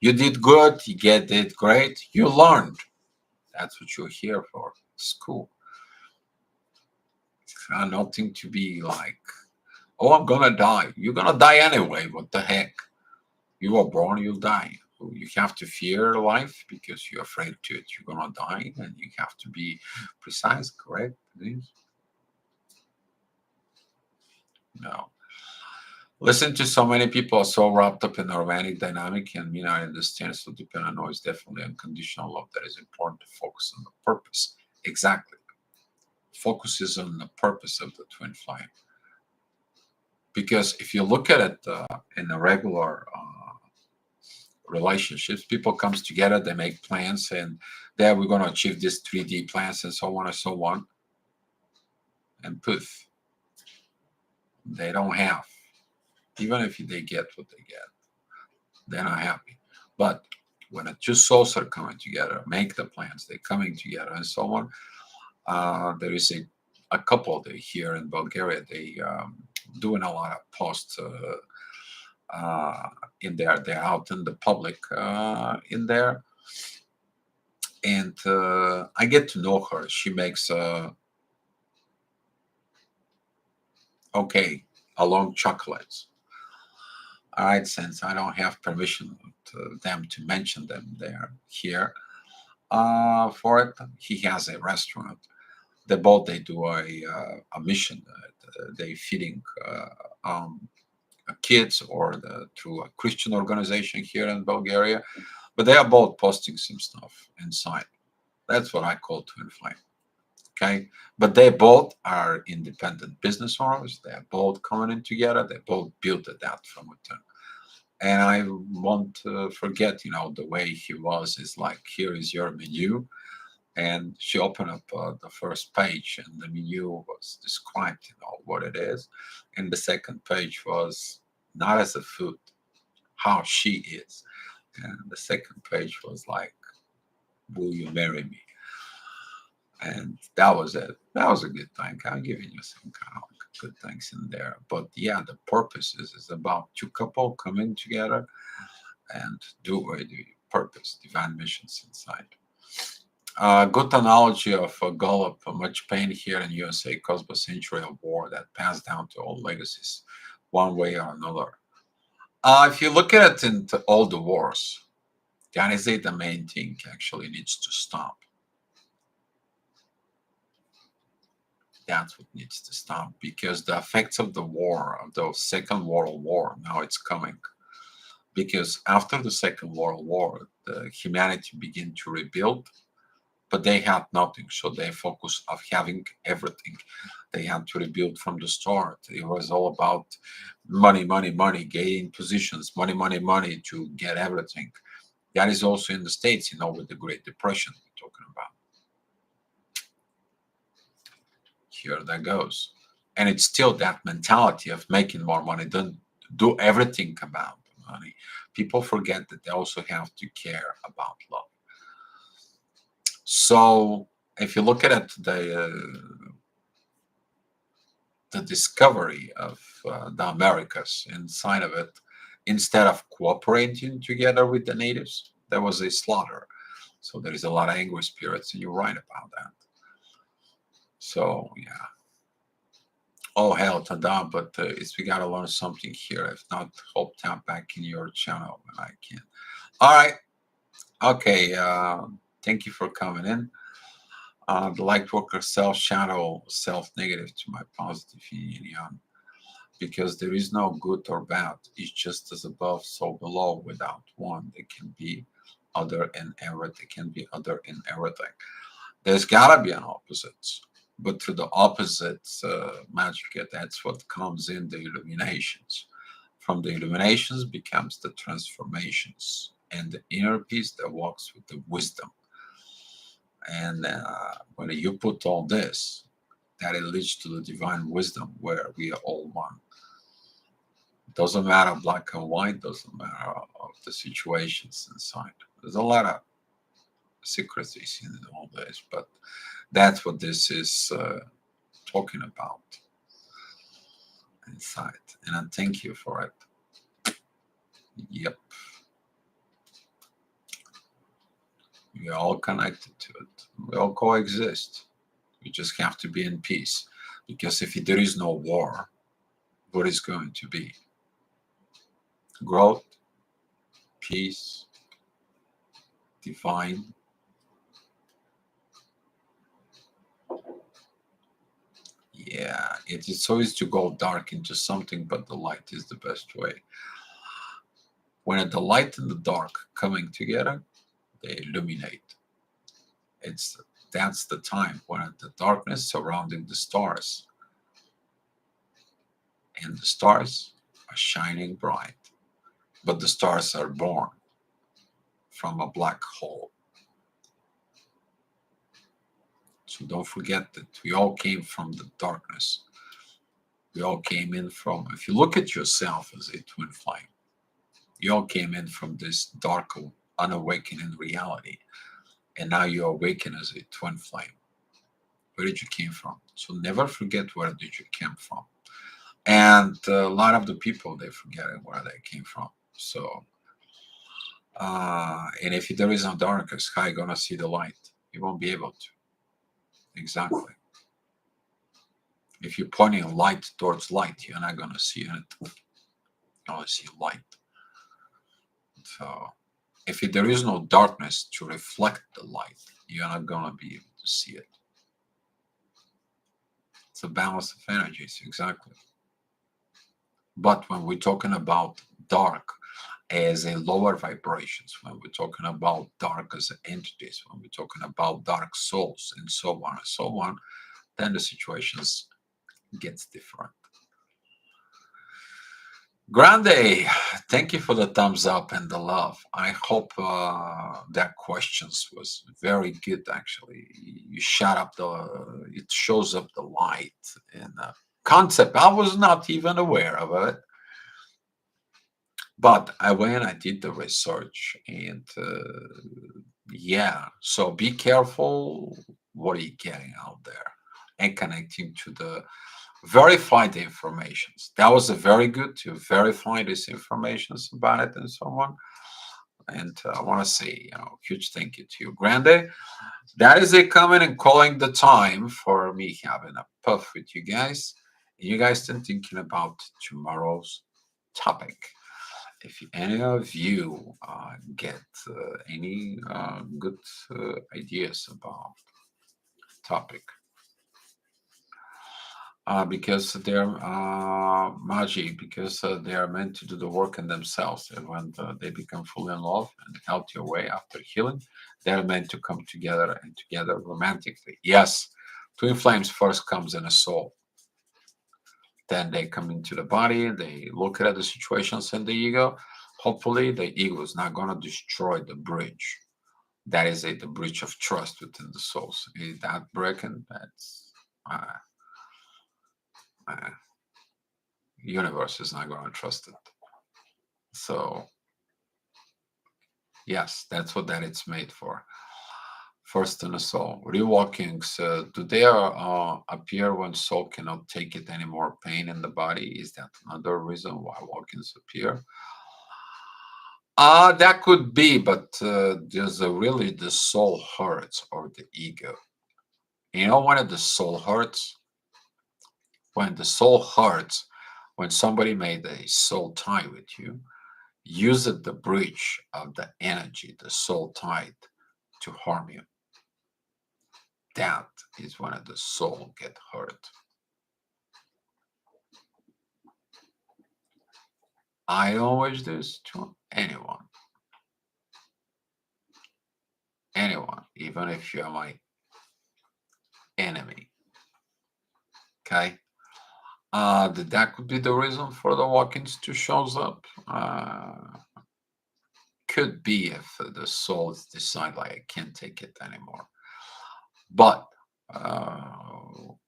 You did good, you did great, you learned. That's what you're here for. It's cool. It's nothing to be like, oh, I'm gonna die. You're gonna die anyway. What the heck? You were born, you'll die. You have to fear life because you're afraid to it. You're gonna die, and you have to be precise, correct? No. Listen to so many people are so wrapped up in the romantic dynamic, and I understand. So dependent on is definitely unconditional love. That is important to focus on the purpose. Exactly. Focuses on the purpose of the twin flame. Because if you look at it in a regular relationships, people comes together, they make plans, and there we're going to achieve this 3D plans and so on and so on, and poof, they don't have. Even if they get what they get, they're not happy. But when two souls are coming together, make the plans, they're coming together and so on. There is a couple they here in Bulgaria, they doing a lot of posts in there. They're out in the public in there, and I get to know her. She makes okay along chocolates. All right, since I don't have permission to them to mention them there here for it, he has a restaurant. They do a mission they feeding kids or through a Christian organization here in Bulgaria, but they are both posting some stuff inside. That's what I call twin flame. Okay, but they both are independent business owners. They are both coming in together. They both built that from within. And I won't forget, the way he was is like, here is your menu. And she opened up the first page, and the menu was described, what it is. And the second page was not as a food, how she is. And the second page was like, will you marry me? And that was it. That was a good thing. I'm giving you some kind of good things in there. But yeah, the purpose is about two couple coming together and do the purpose, divine missions inside. Good analogy of Gallop, much pain here in USA caused by century of war that passed down to all legacies, one way or another. If you look at it into all the wars, that is it, the main thing actually needs to stop. That's what needs to stop because the effects of the war, of the Second World War, now it's coming. Because after the Second World War, the humanity began to rebuild, but they had nothing, so they focused of having everything. They had to rebuild from the start. It was all about money, money, money, gaining positions, money, money, money to get everything. That is also in the States, with the Great Depression we're talking about. Here that goes. And it's still that mentality of making more money, don't do everything about money. People forget that they also have to care about love. So if you look at it, the discovery of the Americas inside of it, instead of cooperating together with the natives, there was a slaughter. So there is a lot of angry spirits, and you're right about that. So yeah, all hell to that, but we gotta learn something here. If not, hope tap back in your channel when I can. All right, okay. Thank you for coming in. The light worker self shadow self negative to my positive yin yang, because there is no good or bad. It's just as above, so below. Without one, there can be other in everything. Can be other in everything. There's gotta be an opposite, but through the opposites magic, that's what comes in the illuminations. From the illuminations becomes the transformations and the inner peace that walks with the wisdom. And when you put all this, that it leads to the divine wisdom where we are all one. Doesn't matter black and white, doesn't matter of the situations inside. There's a lot of secrecies in all this, but that's what this is talking about inside. And I thank you for it. Yep. We are all connected to it. We all coexist. We just have to be in peace. Because if there is no war, what is going to be? Growth, peace, divine. Yeah, it's always to go dark into something, but the light is the best way. When the light and the dark coming together, they illuminate. It's That's the time when the darkness surrounding the stars, and the stars are shining bright, but the stars are born from a black hole. So don't forget that we all came from the darkness. We all came in from, if you look at yourself as a twin flame, you all came in from this dark, unawakening reality. And now you awaken as a twin flame. Where did you came from? So never forget where did you came from. And a lot of the people, they forget where they came from. So, and if there is no darkness, how are you going to see the light? You won't be able to. Exactly. If you're pointing light towards light, you're not going to see it. You're going to see light. So if there is no darkness to reflect the light, you're not going to be able to see it. It's a balance of energies, exactly. But when we're talking about dark as a lower vibrations, when we're talking about dark as entities, when we're talking about dark souls, and so on, then the situations gets different. Grande, thank you for the thumbs up and the love. I hope that questions was very good. Actually, you shut up it shows up the light and concept. I was not even aware of it, but I went. I did the research, and yeah. So be careful. What are you getting out there, and connecting to the verify the informations. That was a very good to verify this informations about it and so on. And I want to say, huge thank you to you, Grande. That is it coming and calling the time for me having a puff with you guys. You guys then thinking about tomorrow's topic. If any of you get any good ideas about topic, because they're magic, because they are meant to do the work in themselves. And when they become fully in love and healthy way after healing, they're meant to come together and together romantically. Yes, twin flames first comes in a soul. Then they come into the body, they look at the situations in the ego. Hopefully, the ego is not going to destroy the bridge. That is the bridge of trust within the souls. Is that broken? That's uh, uh, universe is not going to trust it. So yes, that's what that it's made for. First in the soul. Rewalkings, do they appear when soul cannot take it any more pain in the body? Is that another reason why walkings appear? That could be, but there's really the soul hurts or the ego. You know when the soul hurts? When the soul hurts, when somebody made a soul tie with you, use it the bridge of the energy, the soul tied to harm you. That is when the soul get hurt. I don't wish this to anyone, even if you're my enemy. Okay, that could be the reason for the walk-ins to shows up. Could be if the souls decide like I can't take it anymore. But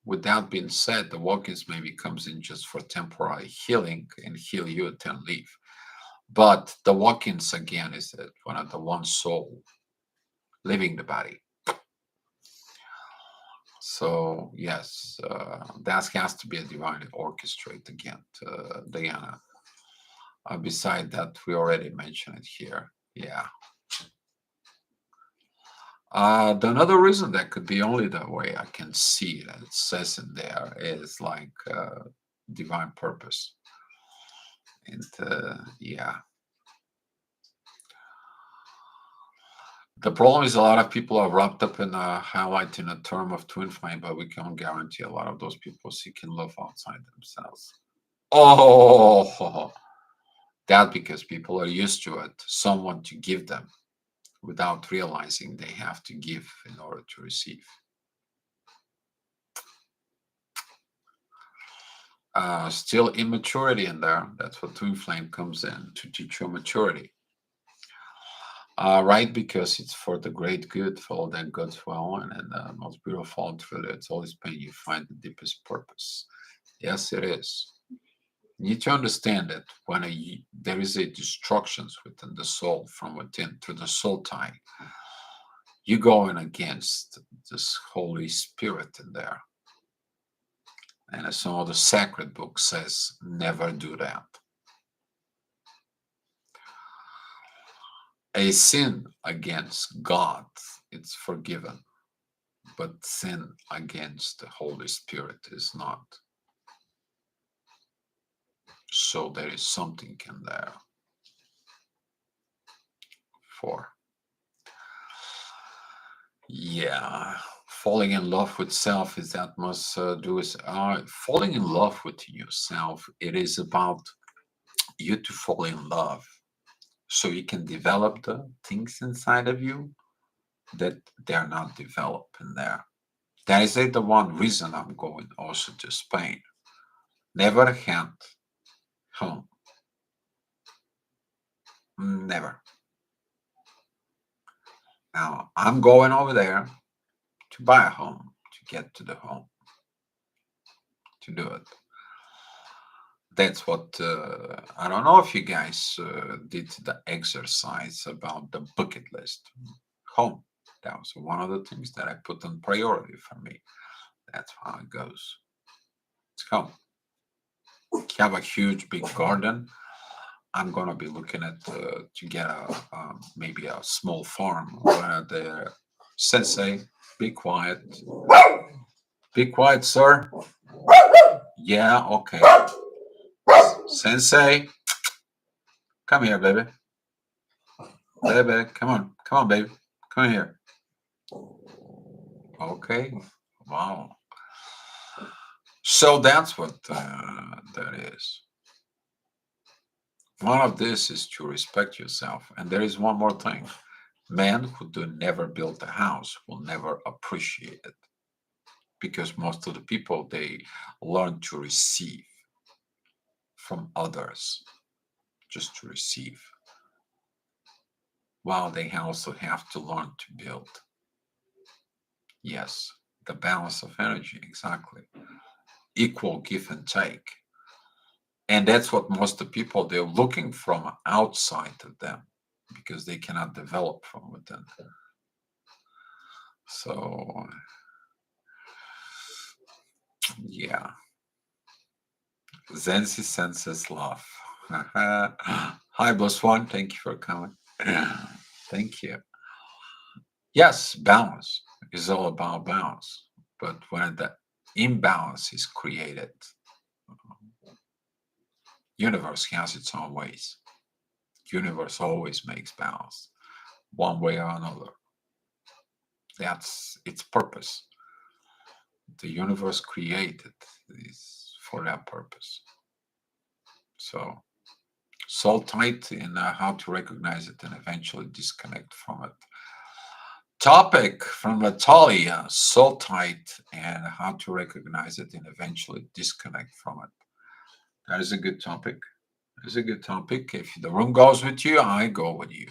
with that being said, the walk-ins maybe comes in just for temporary healing and heal you and then leave. But the walk-ins again is that one of the one soul leaving the body. So yes, that has to be a divine orchestrate again, Diana. Beside that, we already mentioned it here. Yeah. The another reason that could be only the way I can see it, it says in there, is like divine purpose. And yeah, the problem is a lot of people are wrapped up in highlighting a term of twin flame, but we can't guarantee a lot of those people seeking love outside themselves. Oh, that because people are used to it, someone to give them without realizing they have to give in order to receive. Still immaturity in there. That's what twin flame comes in to teach you maturity. Right, because it's for the great good, for all that God's will, and the most beautiful truth. It's always pain you find the deepest purpose. Yes, it is. You need to understand that when there is a destructions within the soul from within through the soul tie, you going against this Holy Spirit in there. And as some of the sacred book says, never do that. A sin against God, it's forgiven, but sin against the Holy Spirit is not. So there is something in there for. Yeah, falling in love with self is that must do with falling in love with yourself. It is about you to fall in love so you can develop the things inside of you that they're not developed in there. That is the one reason I'm going also to Spain. Never had home. Never. Now I'm going over there to buy a home, to get to the home, to do it. That's what I don't know if you guys did the exercise about the bucket list. Home. That was one of the things that I put on priority for me. That's how it goes. It's home. Have a huge big garden. I'm gonna be looking at to get a maybe a small farm where the sensei. Be quiet. Be quiet, sir. Yeah, okay. Sensei, come here, baby. Baby, come on. Come on, baby. Come here. Okay. Wow. So that's what that is. One of this is to respect yourself. And there is one more thing. Men who do never build a house will never appreciate it because most of the people they learn to receive from others, just to receive. While they also have to learn to build. Yes, the balance of energy, exactly. Equal give and take. And that's what most of the people they're looking from outside of them because they cannot develop from within. So yeah. Zenzi senses love. Hi, Boss One. Thank you for coming. Thank you. Yes, balance is all about balance. But when the imbalance is created, universe has its own ways. Universe always makes balance, one way or another. That's its purpose. The universe created is for that purpose. So, soul tight in how to recognize it and eventually disconnect from it. Topic from Natalia, soul tight and how to recognize it and eventually disconnect from it. That is a good topic. It's a good topic. If the room goes with you, I go with you.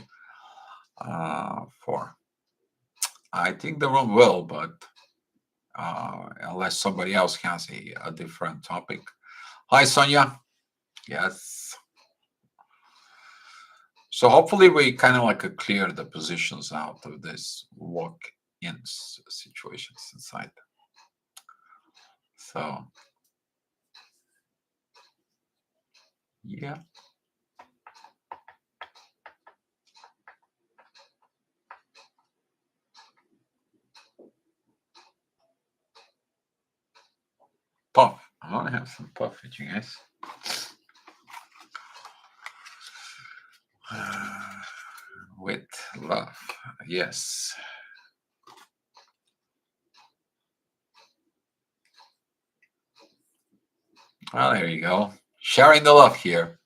For I think the room will, but unless somebody else has a different topic. Hi, Sonia. Yes. So hopefully we kind of like clear the positions out of this walk-in situations inside. So yeah. Puff. I want to have some puff with you guys. With love. Yes. Well, there you go. Sharing the love here.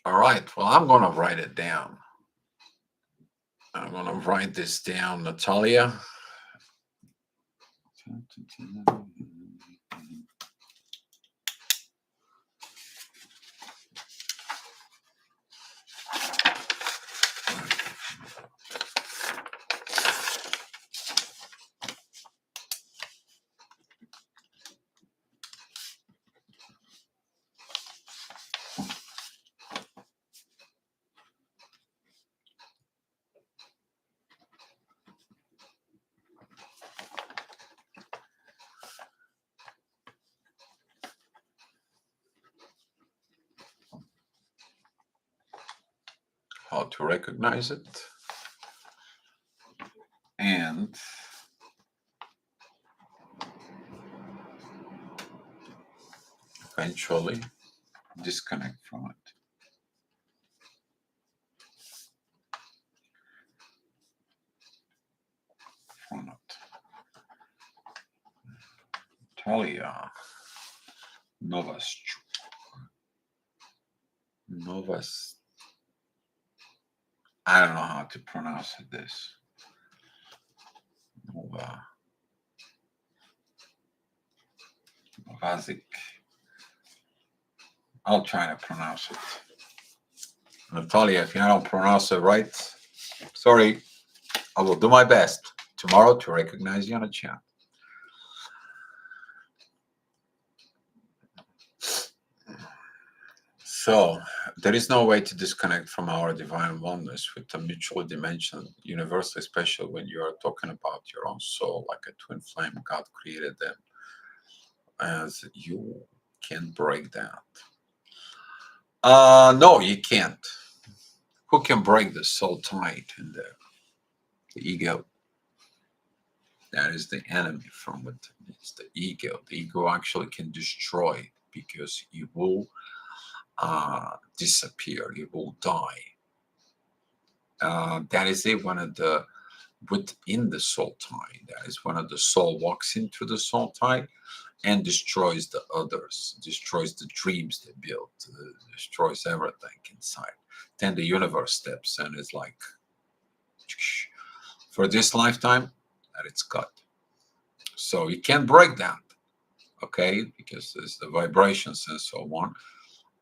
All right. Well, I'm going to write it down. I'm going to write this down, Natalia. How to recognize it and eventually disconnect from it. Natalia Novas. Novas. I don't know how to pronounce this. Nova. Novazic. I'll try to pronounce it. Natalia, if I don't pronounce it right, sorry. I will do my best tomorrow to recognize you on the chat. So, there is no way to disconnect from our divine oneness with a mutual dimension, universally special when you are talking about your own soul, like a twin flame. God created them as you can break that. No, you can't. Who can break the soul tie in there? The ego. That is the enemy from it. It's the ego. The ego actually can destroy because it will disappear. It will die. That is one of the within the soul tie. That is when the soul walks into the soul tie and destroys the others, destroys the dreams they built, destroys everything inside. Then the universe steps and is like, for this lifetime, that it's cut. So you can't break that, okay? Because there's the vibrations and so on.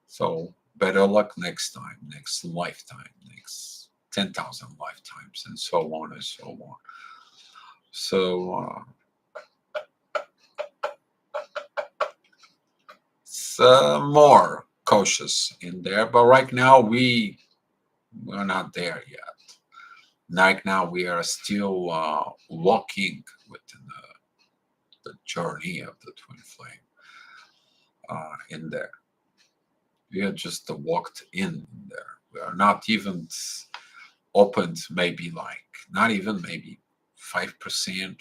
So better luck next time, next lifetime, next 10,000 lifetimes, and so on and so on. So it's more cautious in there, but right now we're not there yet. Right now we are still walking within the journey of the twin flame in there. We are just walked in there. We are not even opened, maybe like not even maybe 5%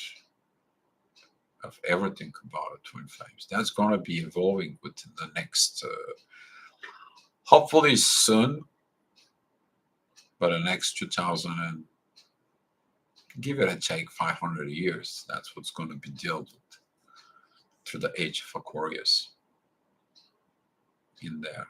of everything about the twin flames. That's going to be evolving within the next, hopefully soon, but the next 2000 and give it a take 500 years. That's what's going to be dealt with through the age of Aquarius in there.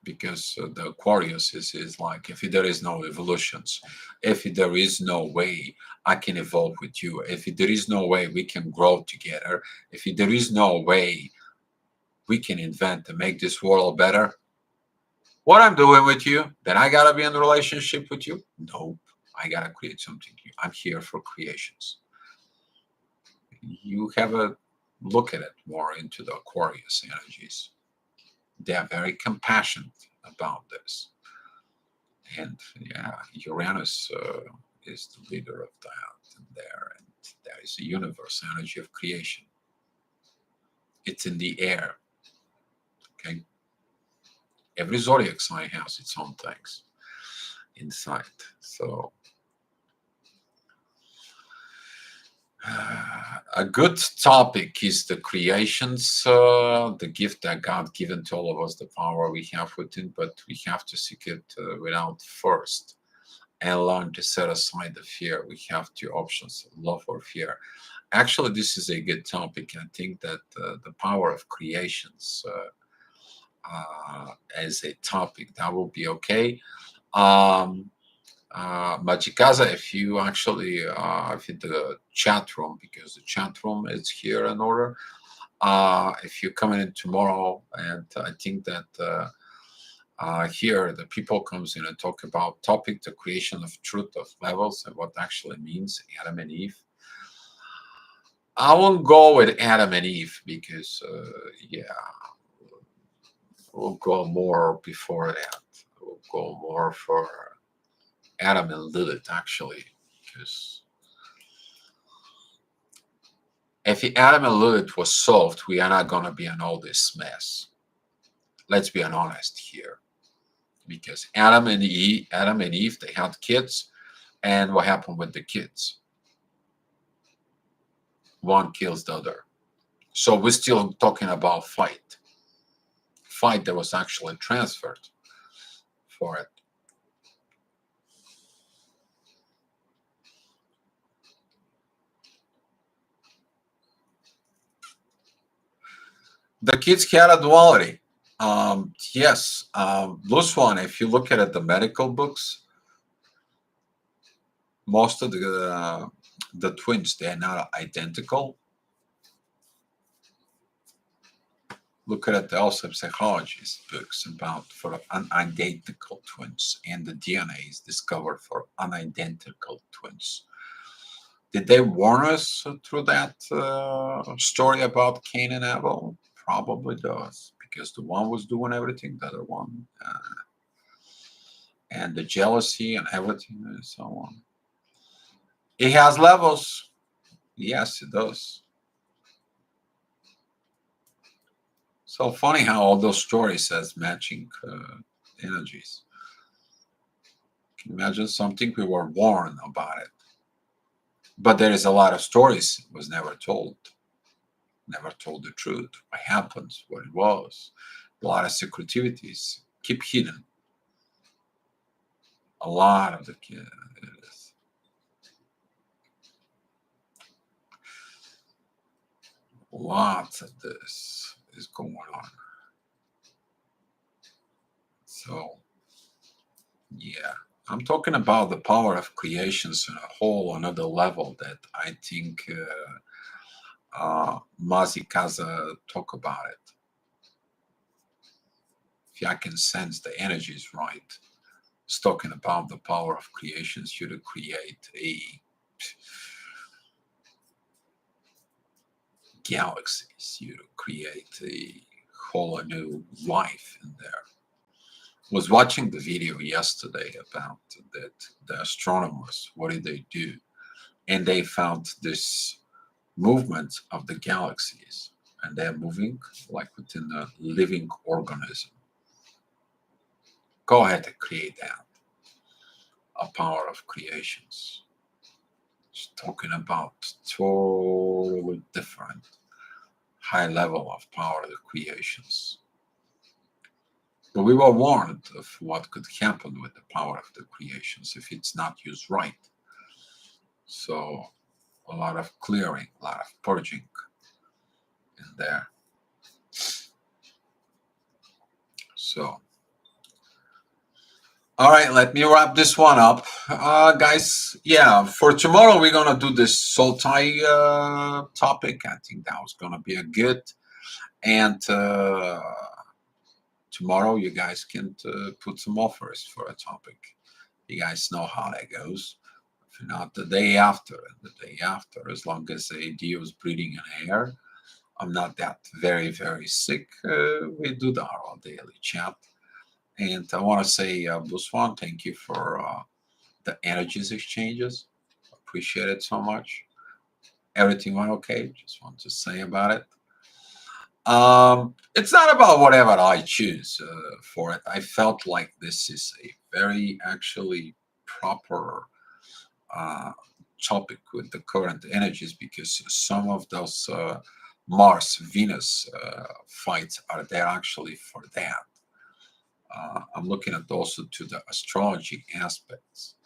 Because the Aquarius is like, if there is no evolutions, if there is no way I can evolve with you, if there is no way we can grow together, if there is no way we can invent to make this world better, what I'm doing with you, then I gotta be in a relationship with you? Nope. I gotta create something new. I'm here for creations. You have a look at it more into the Aquarius energies. They are very compassionate about this. And yeah, Uranus is the leader of that and there. And there is a universe energy of creation. It's in the air. Okay. Every zodiac sign has its own things inside. So a good topic is the creations, the gift that God given to all of us, the power we have within, but we have to seek it without first and learn to set aside the fear. We have two options, love or fear. Actually, this is a good topic. I think that the power of creations as a topic, that will be okay. Machikaza, if you actually if in the chat room, because the chat room is here in order, if you're coming in tomorrow, and I think that here the people comes in and talk about topic, the creation of truth of levels and what actually means Adam and Eve. I won't go with Adam and Eve because yeah, we'll go more before that. We'll go more for Adam and Lilith, actually, because if Adam and Lilith was solved, we are not going to be in all this mess. Let's be honest here, because Adam and Eve, they had kids, and what happened with the kids? One kills the other. So we're still talking about fight that was actually transferred for it. The kids had a duality. Yes, this one, if you look at it, the medical books, most of the twins, they're not identical. Look at the also psychologist books about for unidentical twins, and the DNA is discovered for unidentical twins. Did they warn us through that story about Cain and Abel? Probably does, because the one was doing everything, the other one, and the jealousy and everything and so on. It has levels. Yes, it does. So funny how all those stories has matching energies. Can you imagine something we were warned about it? But there is a lot of stories was never told the truth. What happened, what it was. A lot of secretivities keep hidden. A lot of the lots of this is going on. So yeah, I'm talking about the power of creations on a whole another level that I think Mazikaza talk about it. If I can sense the energy is right, it's talking about the power of creations, you to create a galaxies, you to create a whole new life in there. Was watching the video yesterday about that the astronomers, what did they do? And they found this movement of the galaxies, and they're moving like within a living organism. Go ahead and create that. A power of creations. It's talking about totally different high level of power of the creations. But we were warned of what could happen with the power of the creations if it's not used right. So a lot of clearing, a lot of purging in there. So, all right, let me wrap this one up. Guys, yeah, for tomorrow, we're going to do this Sultai topic. I think that was going to be a good. And tomorrow, you guys can put some offers for a topic. You guys know how that goes. If not, the day after, and the day after, as long as the deer is breathing in air, I'm not that very, very sick. We do our daily chat. And I want to say, Buswan, thank you for the energies exchanges. Appreciate it so much. Everything went okay. Just want to say about it. It's not about whatever I choose for it. I felt like this is a very actually proper uh, topic with the current energies because some of those Mars Venus fights are there actually for that. I'm looking at also to the astrology aspects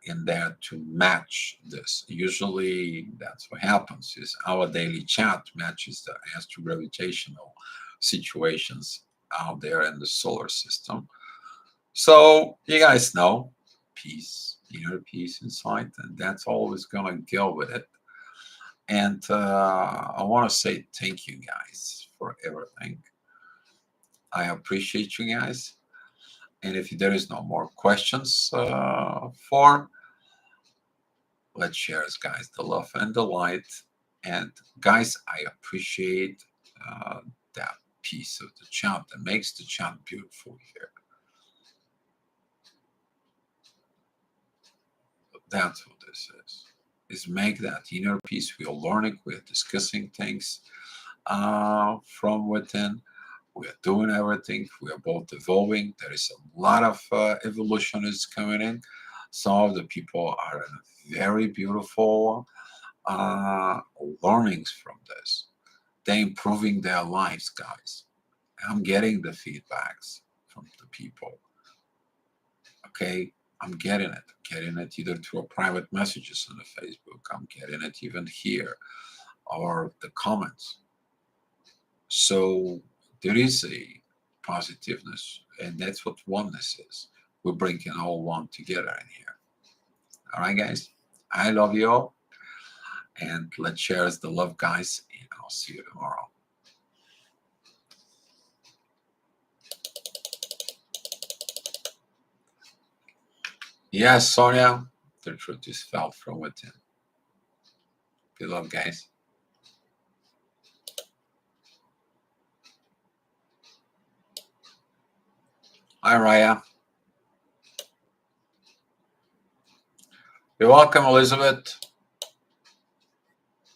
in there to match this. Usually, that's what happens: is our daily chat matches the astrogravitational situations out there in the solar system. So you guys know, peace, inner peace inside, and that's always gonna go with it. And I want to say thank you guys for everything. I appreciate you guys. And if there is no more questions for, let's share, guys, the love and the light. And guys, I appreciate that piece of the chat that makes the chat beautiful here. But that's what this is make that inner peace. We are learning, we are discussing things from within. We are doing everything. We are both evolving. There is a lot of evolution is coming in. Some of the people are in very beautiful learnings from this. They're improving their lives, guys. I'm getting the feedbacks from the people. Okay, I'm getting it either through private messages on the Facebook. I'm getting it even here or the comments. So there is a positiveness, and that's what oneness is. We're bringing all one together in here. All right, guys. I love you all, and let's share the love, guys. And I'll see you tomorrow. Yes, Sonia, the truth is felt from within. Be love, guys. Hi, Raya. You're welcome, Elizabeth.